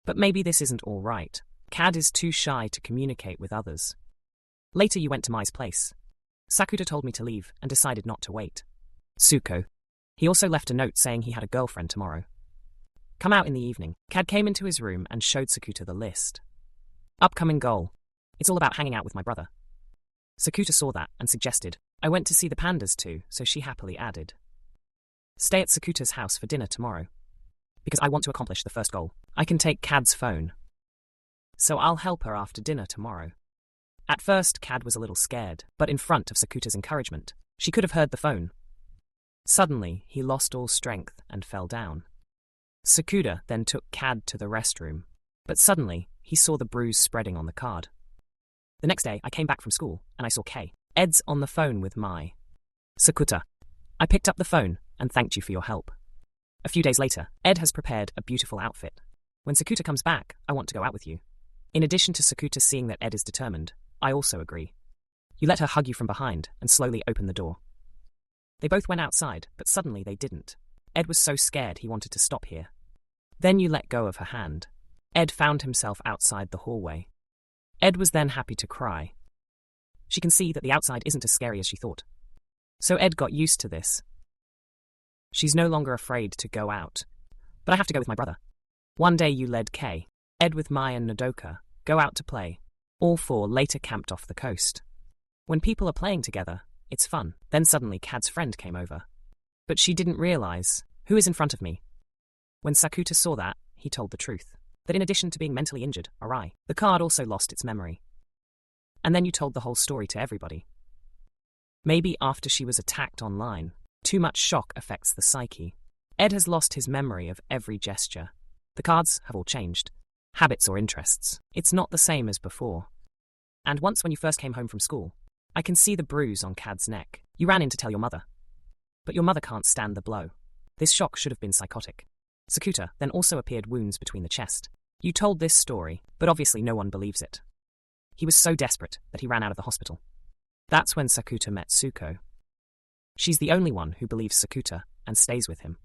But maybe this isn't all right. Cad is too shy to communicate with others. Later you went to Mai's place. Sakota told me to leave and decided not to wait. Suko. He also left a note saying he had a girlfriend tomorrow. Come out in the evening. Cad came into his room and showed Sakota the list. Upcoming goal. It's all about hanging out with my brother. Sakota saw that and suggested, I went to see the pandas too, so she happily added. Stay at Sakota's house for dinner tomorrow. Because I want to accomplish the first goal. I can take Cad's phone. So I'll help her after dinner tomorrow. At first, Cad was a little scared, but in front of Sakota's encouragement, she could have heard the phone. Suddenly, he lost all strength and fell down. Sakota then took Cad to the restroom, but suddenly, he saw the bruise spreading on the card. The next day, I came back from school, and I saw Kei. Ed's on the phone with Mai. Sakota. I picked up the phone and thanked you for your help. A few days later, Ed has prepared a beautiful outfit. When Sakota comes back, I want to go out with you. In addition to Sakota seeing that Ed is determined, I also agree. You let her hug you from behind and slowly open the door. They both went outside, but suddenly they didn't. Ed was so scared he wanted to stop here. Then you let go of her hand. Ed found himself outside the hallway. Ed was then happy to cry. She can see that the outside isn't as scary as she thought. So Ed got used to this. She's no longer afraid to go out. But I have to go with my brother. One day you led Kei, Ed with Mai and Nodoka, go out to play. All four later camped off the coast. When people are playing together, it's fun. Then suddenly Cad's friend came over. But she didn't realize, who is in front of me? When Sakota saw that, he told the truth. That in addition to being mentally injured, awry, the card also lost its memory. And then you told the whole story to everybody. Maybe after she was attacked online, too much shock affects the psyche. Ed has lost his memory of every gesture. The cards have all changed. Habits or interests. It's not the same as before. And once when you first came home from school, I can see the bruise on Cad's neck. You ran in to tell your mother. But your mother can't stand the blow. This shock should have been psychotic. Sakota then also appeared wounds between the chest. You told this story, but obviously no one believes it. He was so desperate that he ran out of the hospital. That's when Sakota met Tsuko. She's the only one who believes Sakota and stays with him.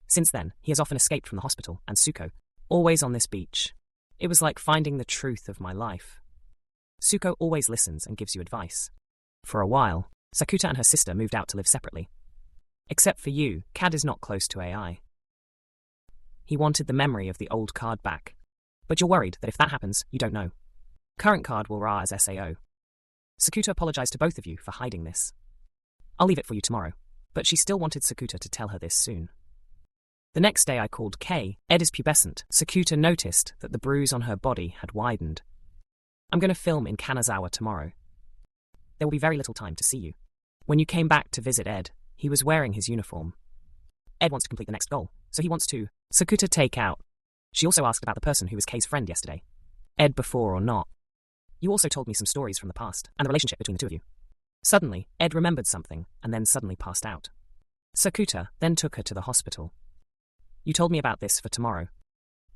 Since then, he has often escaped from the hospital, and Tsuko, always on this beach. It was like finding the truth of my life. Tsuko always listens and gives you advice. For a while, Sakota and her sister moved out to live separately. Except for you, CAD is not close to AI. He wanted the memory of the old card back. But you're worried that if that happens, you don't know. Current card will RA as SAO. Sakota apologized to both of you for hiding this. I'll leave it for you tomorrow, but she still wanted Sakota to tell her this soon. The next day I called Kay. Ed is pubescent. Sakota noticed that the bruise on her body had widened. I'm going to film in Kanazawa tomorrow. There will be very little time to see you. When you came back to visit Ed, he was wearing his uniform. Ed wants to complete the next goal, so he wants to Sakota take out. She also asked about the person who was Kay's friend yesterday. Ed before or not. You also told me some stories from the past and the relationship between the two of you. Suddenly, Ed remembered something and then suddenly passed out. Sakota then took her to the hospital. You told me about this for tomorrow.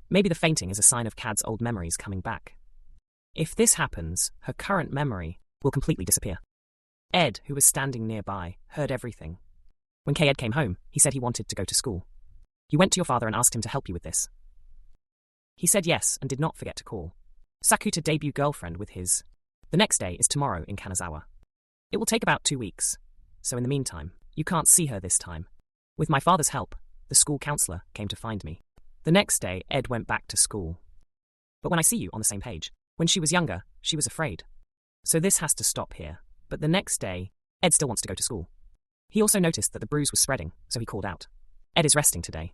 Maybe the fainting is a sign of Cad's old memories coming back. If this happens, her current memory will completely disappear. Ed, who was standing nearby, heard everything. When Ed came home, he said he wanted to go to school. You went to your father and asked him to help you with this. He said yes and did not forget to call Sakota debut girlfriend with his. The next day is tomorrow in Kanazawa. It will take about 2 weeks, so in the meantime, you can't see her this time. With my father's help, the school counselor came to find me. The next day, Ed went back to school. But when I see you on the same page, when she was younger, she was afraid. So this has to stop here. But the next day, Ed still wants to go to school. He also noticed that the bruise was spreading, so he called out. Ed is resting today.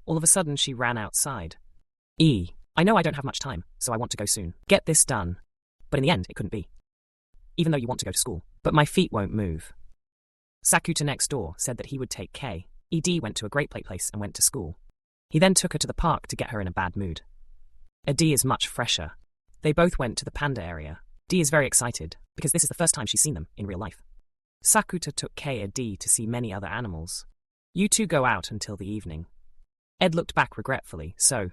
All of a sudden, she ran outside. I know I don't have much time, so I want to go soon. Get this done. But in the end, it couldn't be. Even though you want to go to school. But my feet won't move. Sakota next door said that he would take Kay. Ed went to a great place and went to school. He then took her to the park to get her in a bad mood. Ed is much fresher. They both went to the panda area. Dee is very excited, because this is the first time she's seen them in real life. Sakota took Kay and Dee to see many other animals. You two go out until the evening. Ed looked back regretfully, so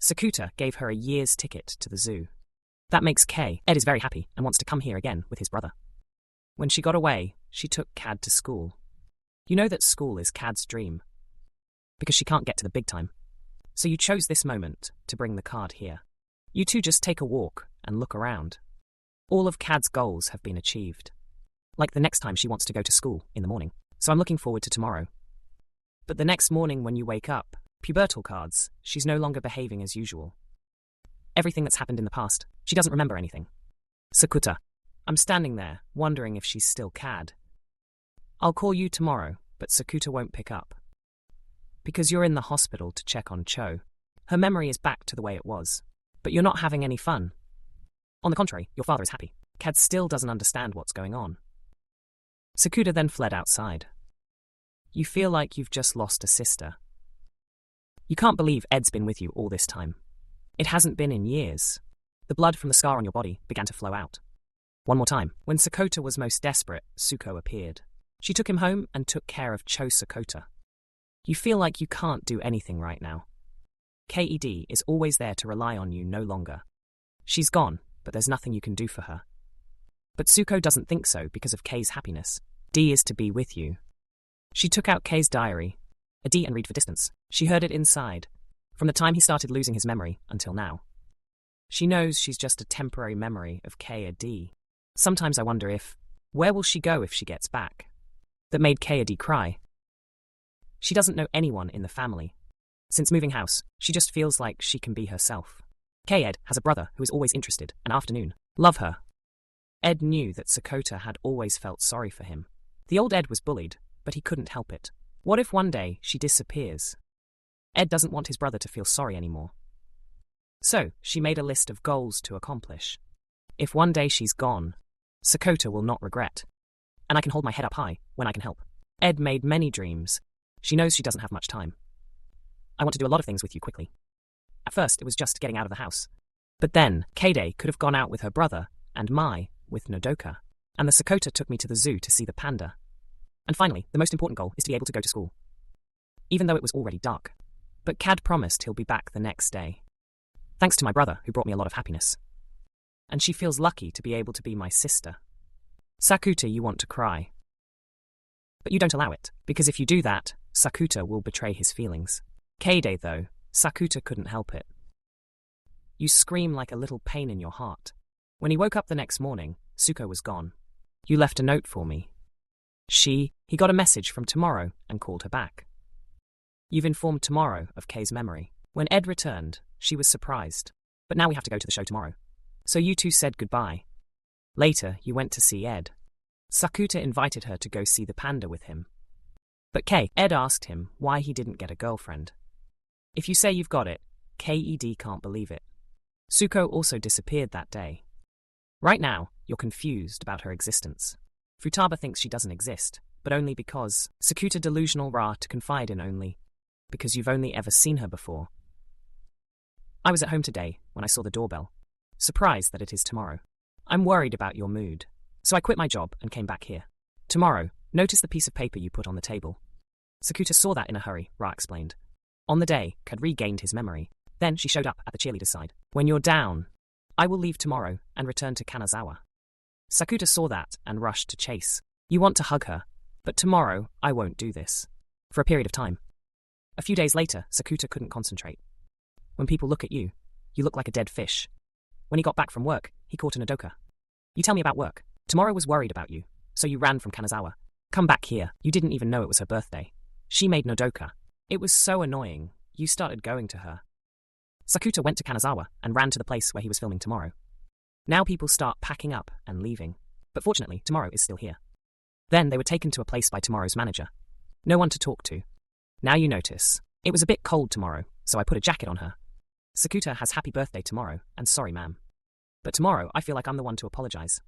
Sakota gave her a year's ticket to the zoo. That makes Kay. Ed is very happy and wants to come here again with his brother. When she got away, she took Cad to school. You know that school is Cad's dream, because she can't get to the big time. So you chose this moment to bring the card here. You two just take a walk and look around. All of Cad's goals have been achieved. Like the next time she wants to go to school in the morning. So I'm looking forward to tomorrow. But the next morning when you wake up, pubertal cards, she's no longer behaving as usual. Everything that's happened in the past, she doesn't remember anything. Sakota. I'm standing there, wondering if she's still Cad. I'll call you tomorrow, but Sakota won't pick up. Because you're in the hospital to check on Cho. Her memory is back to the way it was. But you're not having any fun. On the contrary, your father is happy. Cad still doesn't understand what's going on. Sakota then fled outside. You feel like you've just lost a sister. You can't believe Ed's been with you all this time. It hasn't been in years. The blood from the scar on your body began to flow out. One more time, when Sakota was most desperate, Tsuko appeared. She took him home and took care of Cho Sakota. You feel like you can't do anything right now. KED is always there to rely on you no longer. She's gone, but there's nothing you can do for her. But Tsuko doesn't think so because of Kay's happiness. D is to be with you. She took out Kay's diary, a D and read for distance. She heard it inside, from the time he started losing his memory until now. She knows she's just a temporary memory of Kay a D. Sometimes I wonder where will she go if she gets back? That made Kay a D cry. She doesn't know anyone in the family. Since moving house, she just feels like she can be herself. Ed has a brother who is always interested, an afternoon. Love her. Ed knew that Sakota had always felt sorry for him. The old Ed was bullied, but he couldn't help it. What if one day she disappears? Ed doesn't want his brother to feel sorry anymore. So, she made a list of goals to accomplish. If one day she's gone, Sakota will not regret. And I can hold my head up high when I can help. Ed made many dreams. She knows she doesn't have much time. I want to do a lot of things with you quickly. At first, it was just getting out of the house. But then, Kade could have gone out with her brother, and Mai with Nodoka. And the Sakota took me to the zoo to see the panda. And finally, the most important goal is to be able to go to school. Even though it was already dark. But Cad promised he'll be back the next day. Thanks to my brother, who brought me a lot of happiness. And she feels lucky to be able to be my sister. Sakota, you want to cry. But you don't allow it, because if you do that, Sakota will betray his feelings. Kade, though, Sakota couldn't help it. You scream like a little pain in your heart. When he woke up the next morning, Suko was gone. You left a note for me. He got a message from Tomorrow and called her back. You've informed Tomorrow of Kay's memory. When Ed returned, she was surprised. But now we have to go to the show tomorrow. So you two said goodbye. Later, you went to see Ed. Sakota invited her to go see the panda with him. But Ed asked him why he didn't get a girlfriend. If you say you've got it, Ked can't believe it. Suko also disappeared that day. Right now, you're confused about her existence. Futaba thinks she doesn't exist, but only because Sakota delusional Ra to confide in only because you've only ever seen her before. I was at home today when I saw the doorbell, surprised that it is Tomorrow. I'm worried about your mood, so I quit my job and came back here. Tomorrow, notice the piece of paper you put on the table. Sakota saw that in a hurry, Ra explained. On the day, Kad regained his memory. Then she showed up at the cheerleader's side. When you're down, I will leave tomorrow and return to Kanazawa. Sakota saw that and rushed to Chase. You want to hug her, but tomorrow I won't do this. For a period of time. A few days later, Sakota couldn't concentrate. When people look at you, you look like a dead fish. When he got back from work, he caught an Nodoka. You tell me about work. Tomorrow was worried about you, so you ran from Kanazawa. Come back here. You didn't even know it was her birthday. She made Nodoka. It was so annoying. You started going to her. Sakota went to Kanazawa and ran to the place where he was filming Tomorrow. Now people start packing up and leaving. But fortunately, Tomorrow is still here. Then they were taken to a place by Tomorrow's manager. No one to talk to. Now you notice. It was a bit cold tomorrow, so I put a jacket on her. Sakota has happy birthday tomorrow, and sorry ma'am. But tomorrow I feel like I'm the one to apologize.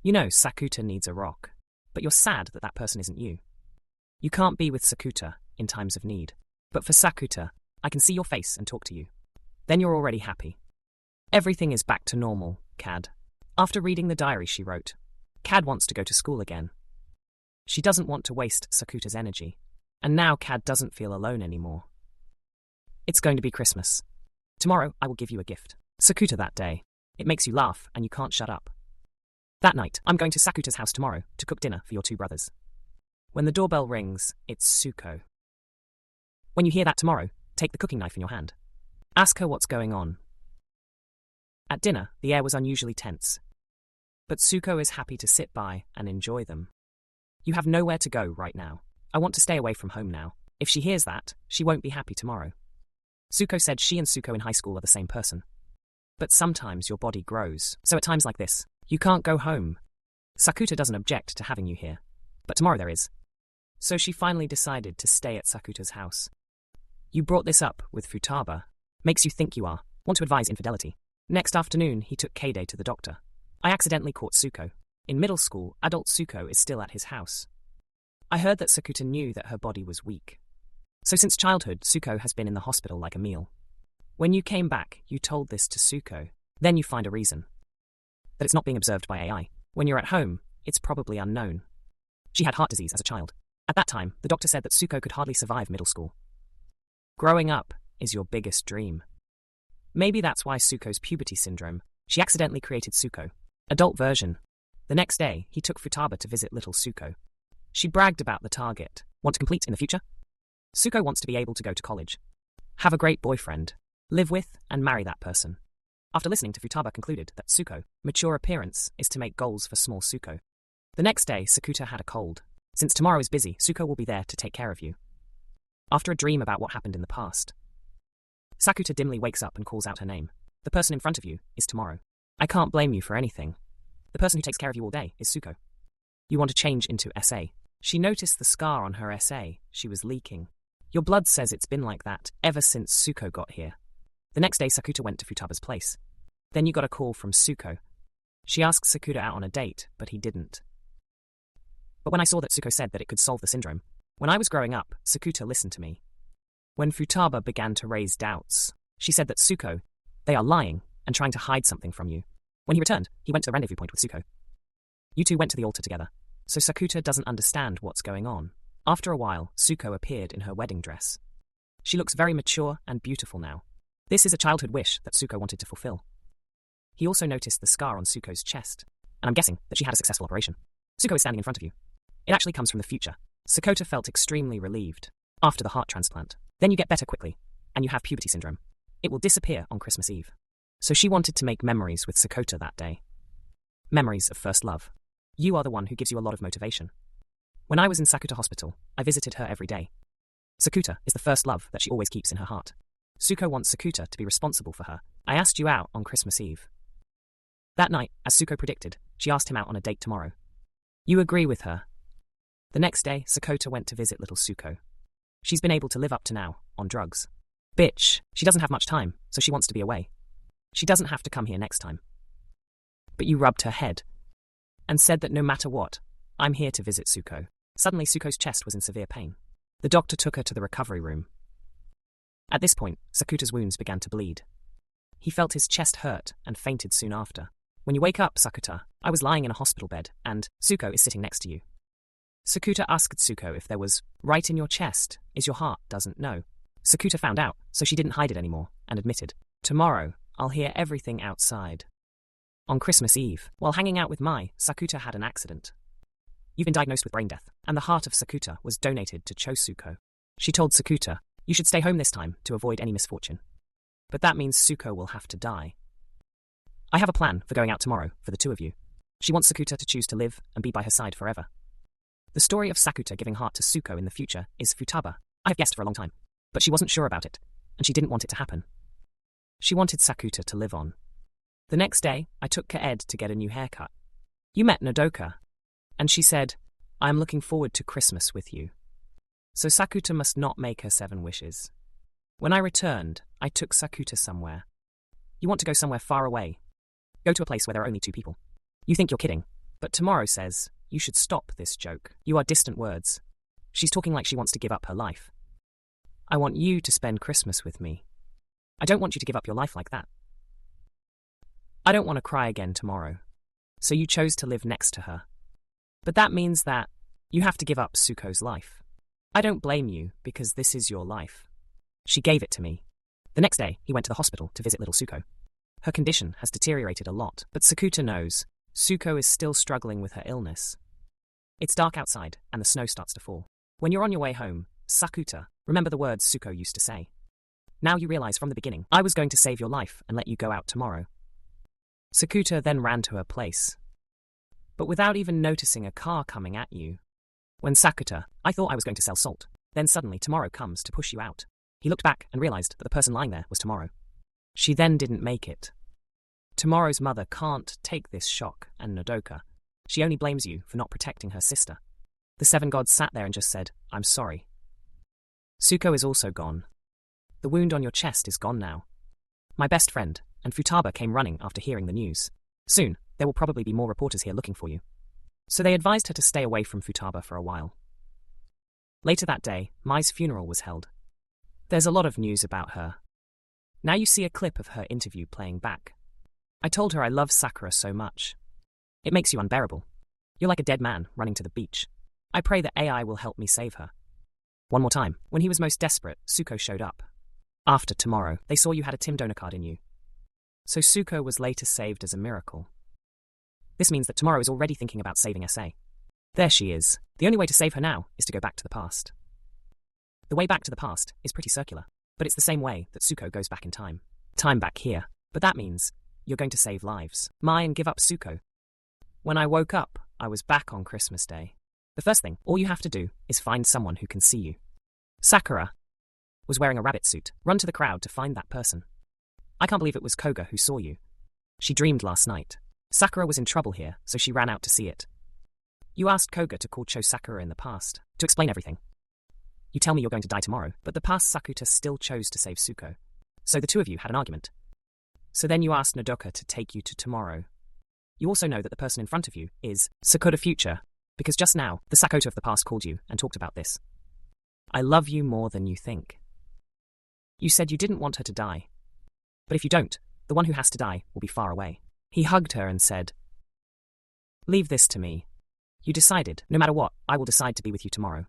You know Sakota needs a rock. But you're sad that that person isn't you. You can't be with Sakota in times of need. But for Sakota, I can see your face and talk to you. Then you're already happy. Everything is back to normal, Cad. After reading the diary she wrote, Cad wants to go to school again. She doesn't want to waste Sakota's energy. And now Cad doesn't feel alone anymore. It's going to be Christmas. Tomorrow I will give you a gift. Sakota that day. It makes you laugh and you can't shut up. That night, I'm going to Sakota's house tomorrow to cook dinner for your two brothers. When the doorbell rings, it's Suko. When you hear that tomorrow, take the cooking knife in your hand. Ask her what's going on. At dinner, the air was unusually tense. But Suko is happy to sit by and enjoy them. You have nowhere to go right now. I want to stay away from home now. If she hears that, she won't be happy tomorrow. Suko said she and Suko in high school are the same person. But sometimes your body grows, so at times like this, you can't go home. Sakota doesn't object to having you here. But tomorrow there is. So she finally decided to stay at Sakota's house. You brought this up with Futaba. Makes you think you are. Want to advise infidelity. Next afternoon, he took Kade to the doctor. I accidentally caught Suko. In middle school, adult Suko is still at his house. I heard that Sakota knew that her body was weak. So since childhood, Suko has been in the hospital like a meal. When you came back, you told this to Suko. Then you find a reason. That it's not being observed by AI. When you're at home, it's probably unknown. She had heart disease as a child. At that time, the doctor said that Suko could hardly survive middle school. Growing up is your biggest dream. Maybe that's why Suko's puberty syndrome. She accidentally created Suko. Adult version. The next day, he took Futaba to visit little Suko. She bragged about the target. Want to complete in the future? Suko wants to be able to go to college. Have a great boyfriend. Live with and marry that person. After listening to Futaba concluded that Suko, mature appearance, is to make goals for small Suko. The next day, Sakota had a cold. Since tomorrow is busy, Suko will be there to take care of you. After a dream about what happened in the past, Sakota dimly wakes up and calls out her name. The person in front of you is Tomorrow. I can't blame you for anything. The person who takes care of you all day is Suko. You want to change into SA. She noticed the scar on her SA. She was leaking. Your blood says it's been like that ever since Suko got here. The next day, Sakota went to Futaba's place. Then you got a call from Suko. She asked Sakota out on a date, but he didn't. But when I saw that Suko said that it could solve the syndrome, when I was growing up, Sakota listened to me. When Futaba began to raise doubts, she said that Suko, they are lying and trying to hide something from you. When he returned, he went to the rendezvous point with Suko. You two went to the altar together. So Sakota doesn't understand what's going on. After a while, Tsuko appeared in her wedding dress. She looks very mature and beautiful now. This is a childhood wish that Tsuko wanted to fulfill. He also noticed the scar on Tsuko's chest, and I'm guessing that she had a successful operation. Tsuko is standing in front of you. It actually comes from the future. Sakota felt extremely relieved after the heart transplant. Then you get better quickly, and you have puberty syndrome. It will disappear on Christmas Eve. So she wanted to make memories with Sakota that day. Memories of first love. You are the one who gives you a lot of motivation. When I was in Sakota Hospital, I visited her every day. Sakota is the first love that she always keeps in her heart. Tsuko wants Sakota to be responsible for her. I asked you out on Christmas Eve. That night, as Tsuko predicted, she asked him out on a date tomorrow. You agree with her. The next day, Sakota went to visit little Tsuko. She's been able to live up to now, on drugs. Bitch, she doesn't have much time, so she wants to be away. She doesn't have to come here next time. But you rubbed her head and said that no matter what, I'm here to visit Tsuko. Suddenly, Tsuko's chest was in severe pain. The doctor took her to the recovery room. At this point, Sakota's wounds began to bleed. He felt his chest hurt and fainted soon after. When you wake up, Sakota, I was lying in a hospital bed, and Tsuko is sitting next to you. Sakota asked Tsuko if there was right in your chest, is your heart doesn't know. Sakota found out, so she didn't hide it anymore, and admitted, tomorrow, I'll hear everything outside. On Christmas Eve, while hanging out with Mai, Sakota had an accident. You've been diagnosed with brain death, and the heart of Sakota was donated to Tsuko. She told Sakota, you should stay home this time to avoid any misfortune. But that means Tsuko will have to die. I have a plan for going out tomorrow for the two of you. She wants Sakota to choose to live and be by her side forever. The story of Sakota giving heart to Tsuko in the future is Futaba. I have guessed for a long time, but she wasn't sure about it, and she didn't want it to happen. She wanted Sakota to live on. The next day, I took Kaed to get a new haircut. You met Nodoka, and she said, I am looking forward to Christmas with you. So Sakota must not make her 7 wishes. When I returned, I took Sakota somewhere. You want to go somewhere far away. Go to a place where there are only 2 people. You think you're kidding, but Tomorrow says, you should stop this joke. You are distant words. She's talking like she wants to give up her life. I want you to spend Christmas with me. I don't want you to give up your life like that. I don't want to cry again tomorrow. So you chose to live next to her. But that means that you have to give up Tsuko's life. I don't blame you because this is your life. She gave it to me. The next day, he went to the hospital to visit little Tsuko. Her condition has deteriorated a lot, but Sakota knows Tsuko is still struggling with her illness. It's dark outside, and the snow starts to fall. When you're on your way home, Sakota, remember the words Tsuko used to say. Now you realize from the beginning, I was going to save your life and let you go out tomorrow. Sakota then ran to her place. But without even noticing a car coming at you. When Sakota, I thought I was going to sell salt. Then suddenly Tomorrow comes to push you out. He looked back and realized that the person lying there was Tomorrow. She then didn't make it. Tomorrow's mother can't take this shock, and Nodoka. She only blames you for not protecting her sister. The 7 gods sat there and just said, I'm sorry. Tsuko is also gone. The wound on your chest is gone now. My best friend, and Futaba came running after hearing the news. Soon, there will probably be more reporters here looking for you. So they advised her to stay away from Futaba for a while. Later that day, Mai's funeral was held. There's a lot of news about her. Now you see a clip of her interview playing back. I told her I love Sakura so much. It makes you unbearable. You're like a dead man running to the beach. I pray that AI will help me save her. One more time, when he was most desperate, Tsuko showed up. After Tomorrow, they saw you had a Tim donor card in you. So Tsuko was later saved as a miracle. This means that Tomorrow is already thinking about saving SA. There she is. The only way to save her now is to go back to the past. The way back to the past is pretty circular, but it's the same way that Tsuko goes back in time. Time back here. But that means you're going to save lives. Mai and give up Tsuko. When I woke up, I was back on Christmas Day. The first thing, all you have to do is find someone who can see you. Sakura was wearing a rabbit suit. Run to the crowd to find that person. I can't believe it was Koga who saw you. She dreamed last night. Sakura was in trouble here, so she ran out to see it. You asked Koga to call Cho Sakura in the past, to explain everything. You tell me you're going to die tomorrow, but the past Sakota still chose to save Tsuko. So the 2 of you had an argument. So then you asked Nodoka to take you to Tomorrow. You also know that the person in front of you is Sakota Future, because just now, the Sakota of the past called you and talked about this. I love you more than you think. You said you didn't want her to die. But if you don't, the one who has to die will be far away. He hugged her and said, Leave this to me. You decided, no matter what, I will decide to be with you tomorrow.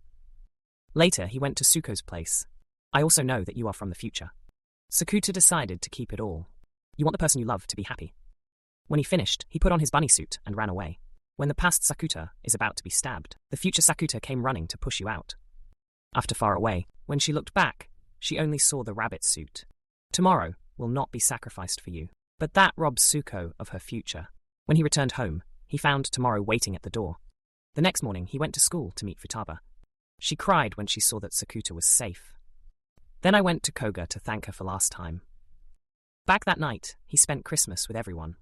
Later, he went to Suko's place. I also know that you are from the future. Sakota decided to keep it all. You want the person you love to be happy. When he finished, he put on his bunny suit and ran away. When the past Sakota is about to be stabbed, the future Sakota came running to push you out. After far away, when she looked back, she only saw the rabbit suit. Tomorrow will not be sacrificed for you. But that robs Suko of her future. When he returned home, he found Tomorrow waiting at the door. The next morning, he went to school to meet Futaba. She cried when she saw that Sakota was safe. Then I went to Koga to thank her for last time. Back that night, he spent Christmas with everyone.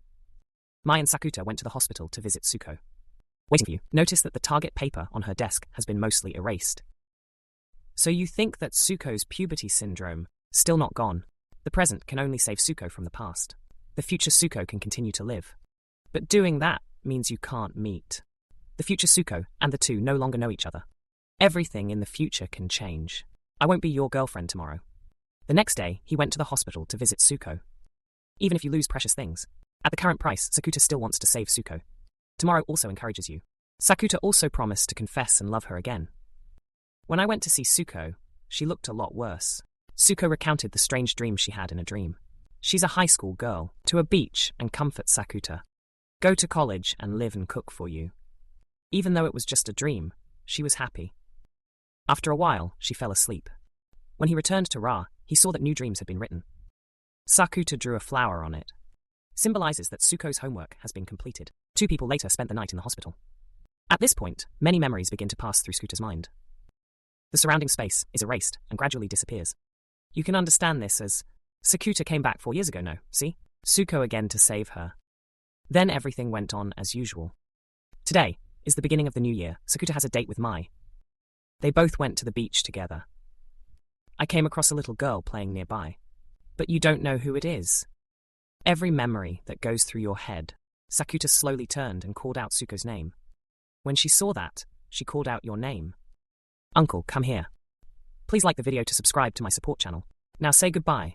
Mai and Sakota went to the hospital to visit Suko. Waiting for you, notice that the target paper on her desk has been mostly erased. So you think that Suko's puberty syndrome, still not gone. The present can only save Suko from the past. The future Suko can continue to live. But doing that means you can't meet. The future Suko and the two no longer know each other. Everything in the future can change. I won't be your girlfriend tomorrow. The next day, he went to the hospital to visit Suko. Even if you lose precious things, at the current price, Sakota still wants to save Suko. Tomorrow also encourages you. Sakota also promised to confess and love her again. When I went to see Suko, she looked a lot worse. Suko recounted the strange dream she had in a dream. She's a high school girl, to a beach and comfort Sakota. Go to college and live and cook for you. Even though it was just a dream, she was happy. After a while, she fell asleep. When he returned to Ra, he saw that new dreams had been written. Sakota drew a flower on it. Symbolizes that Suko's homework has been completed. 2 people later spent the night in the hospital. At this point, many memories begin to pass through Sukota's mind. The surrounding space is erased and gradually disappears. You can understand this as, Sakota came back 4 years ago, no, see? Suko again to save her. Then everything went on as usual. Today is the beginning of the new year. Sakota has a date with Mai. They both went to the beach together. I came across a little girl playing nearby. But you don't know who it is. Every memory that goes through your head. Sakota slowly turned and called out Suko's name. When she saw that, she called out your name. Uncle, come here. Please like the video to subscribe to my support channel. Now say goodbye.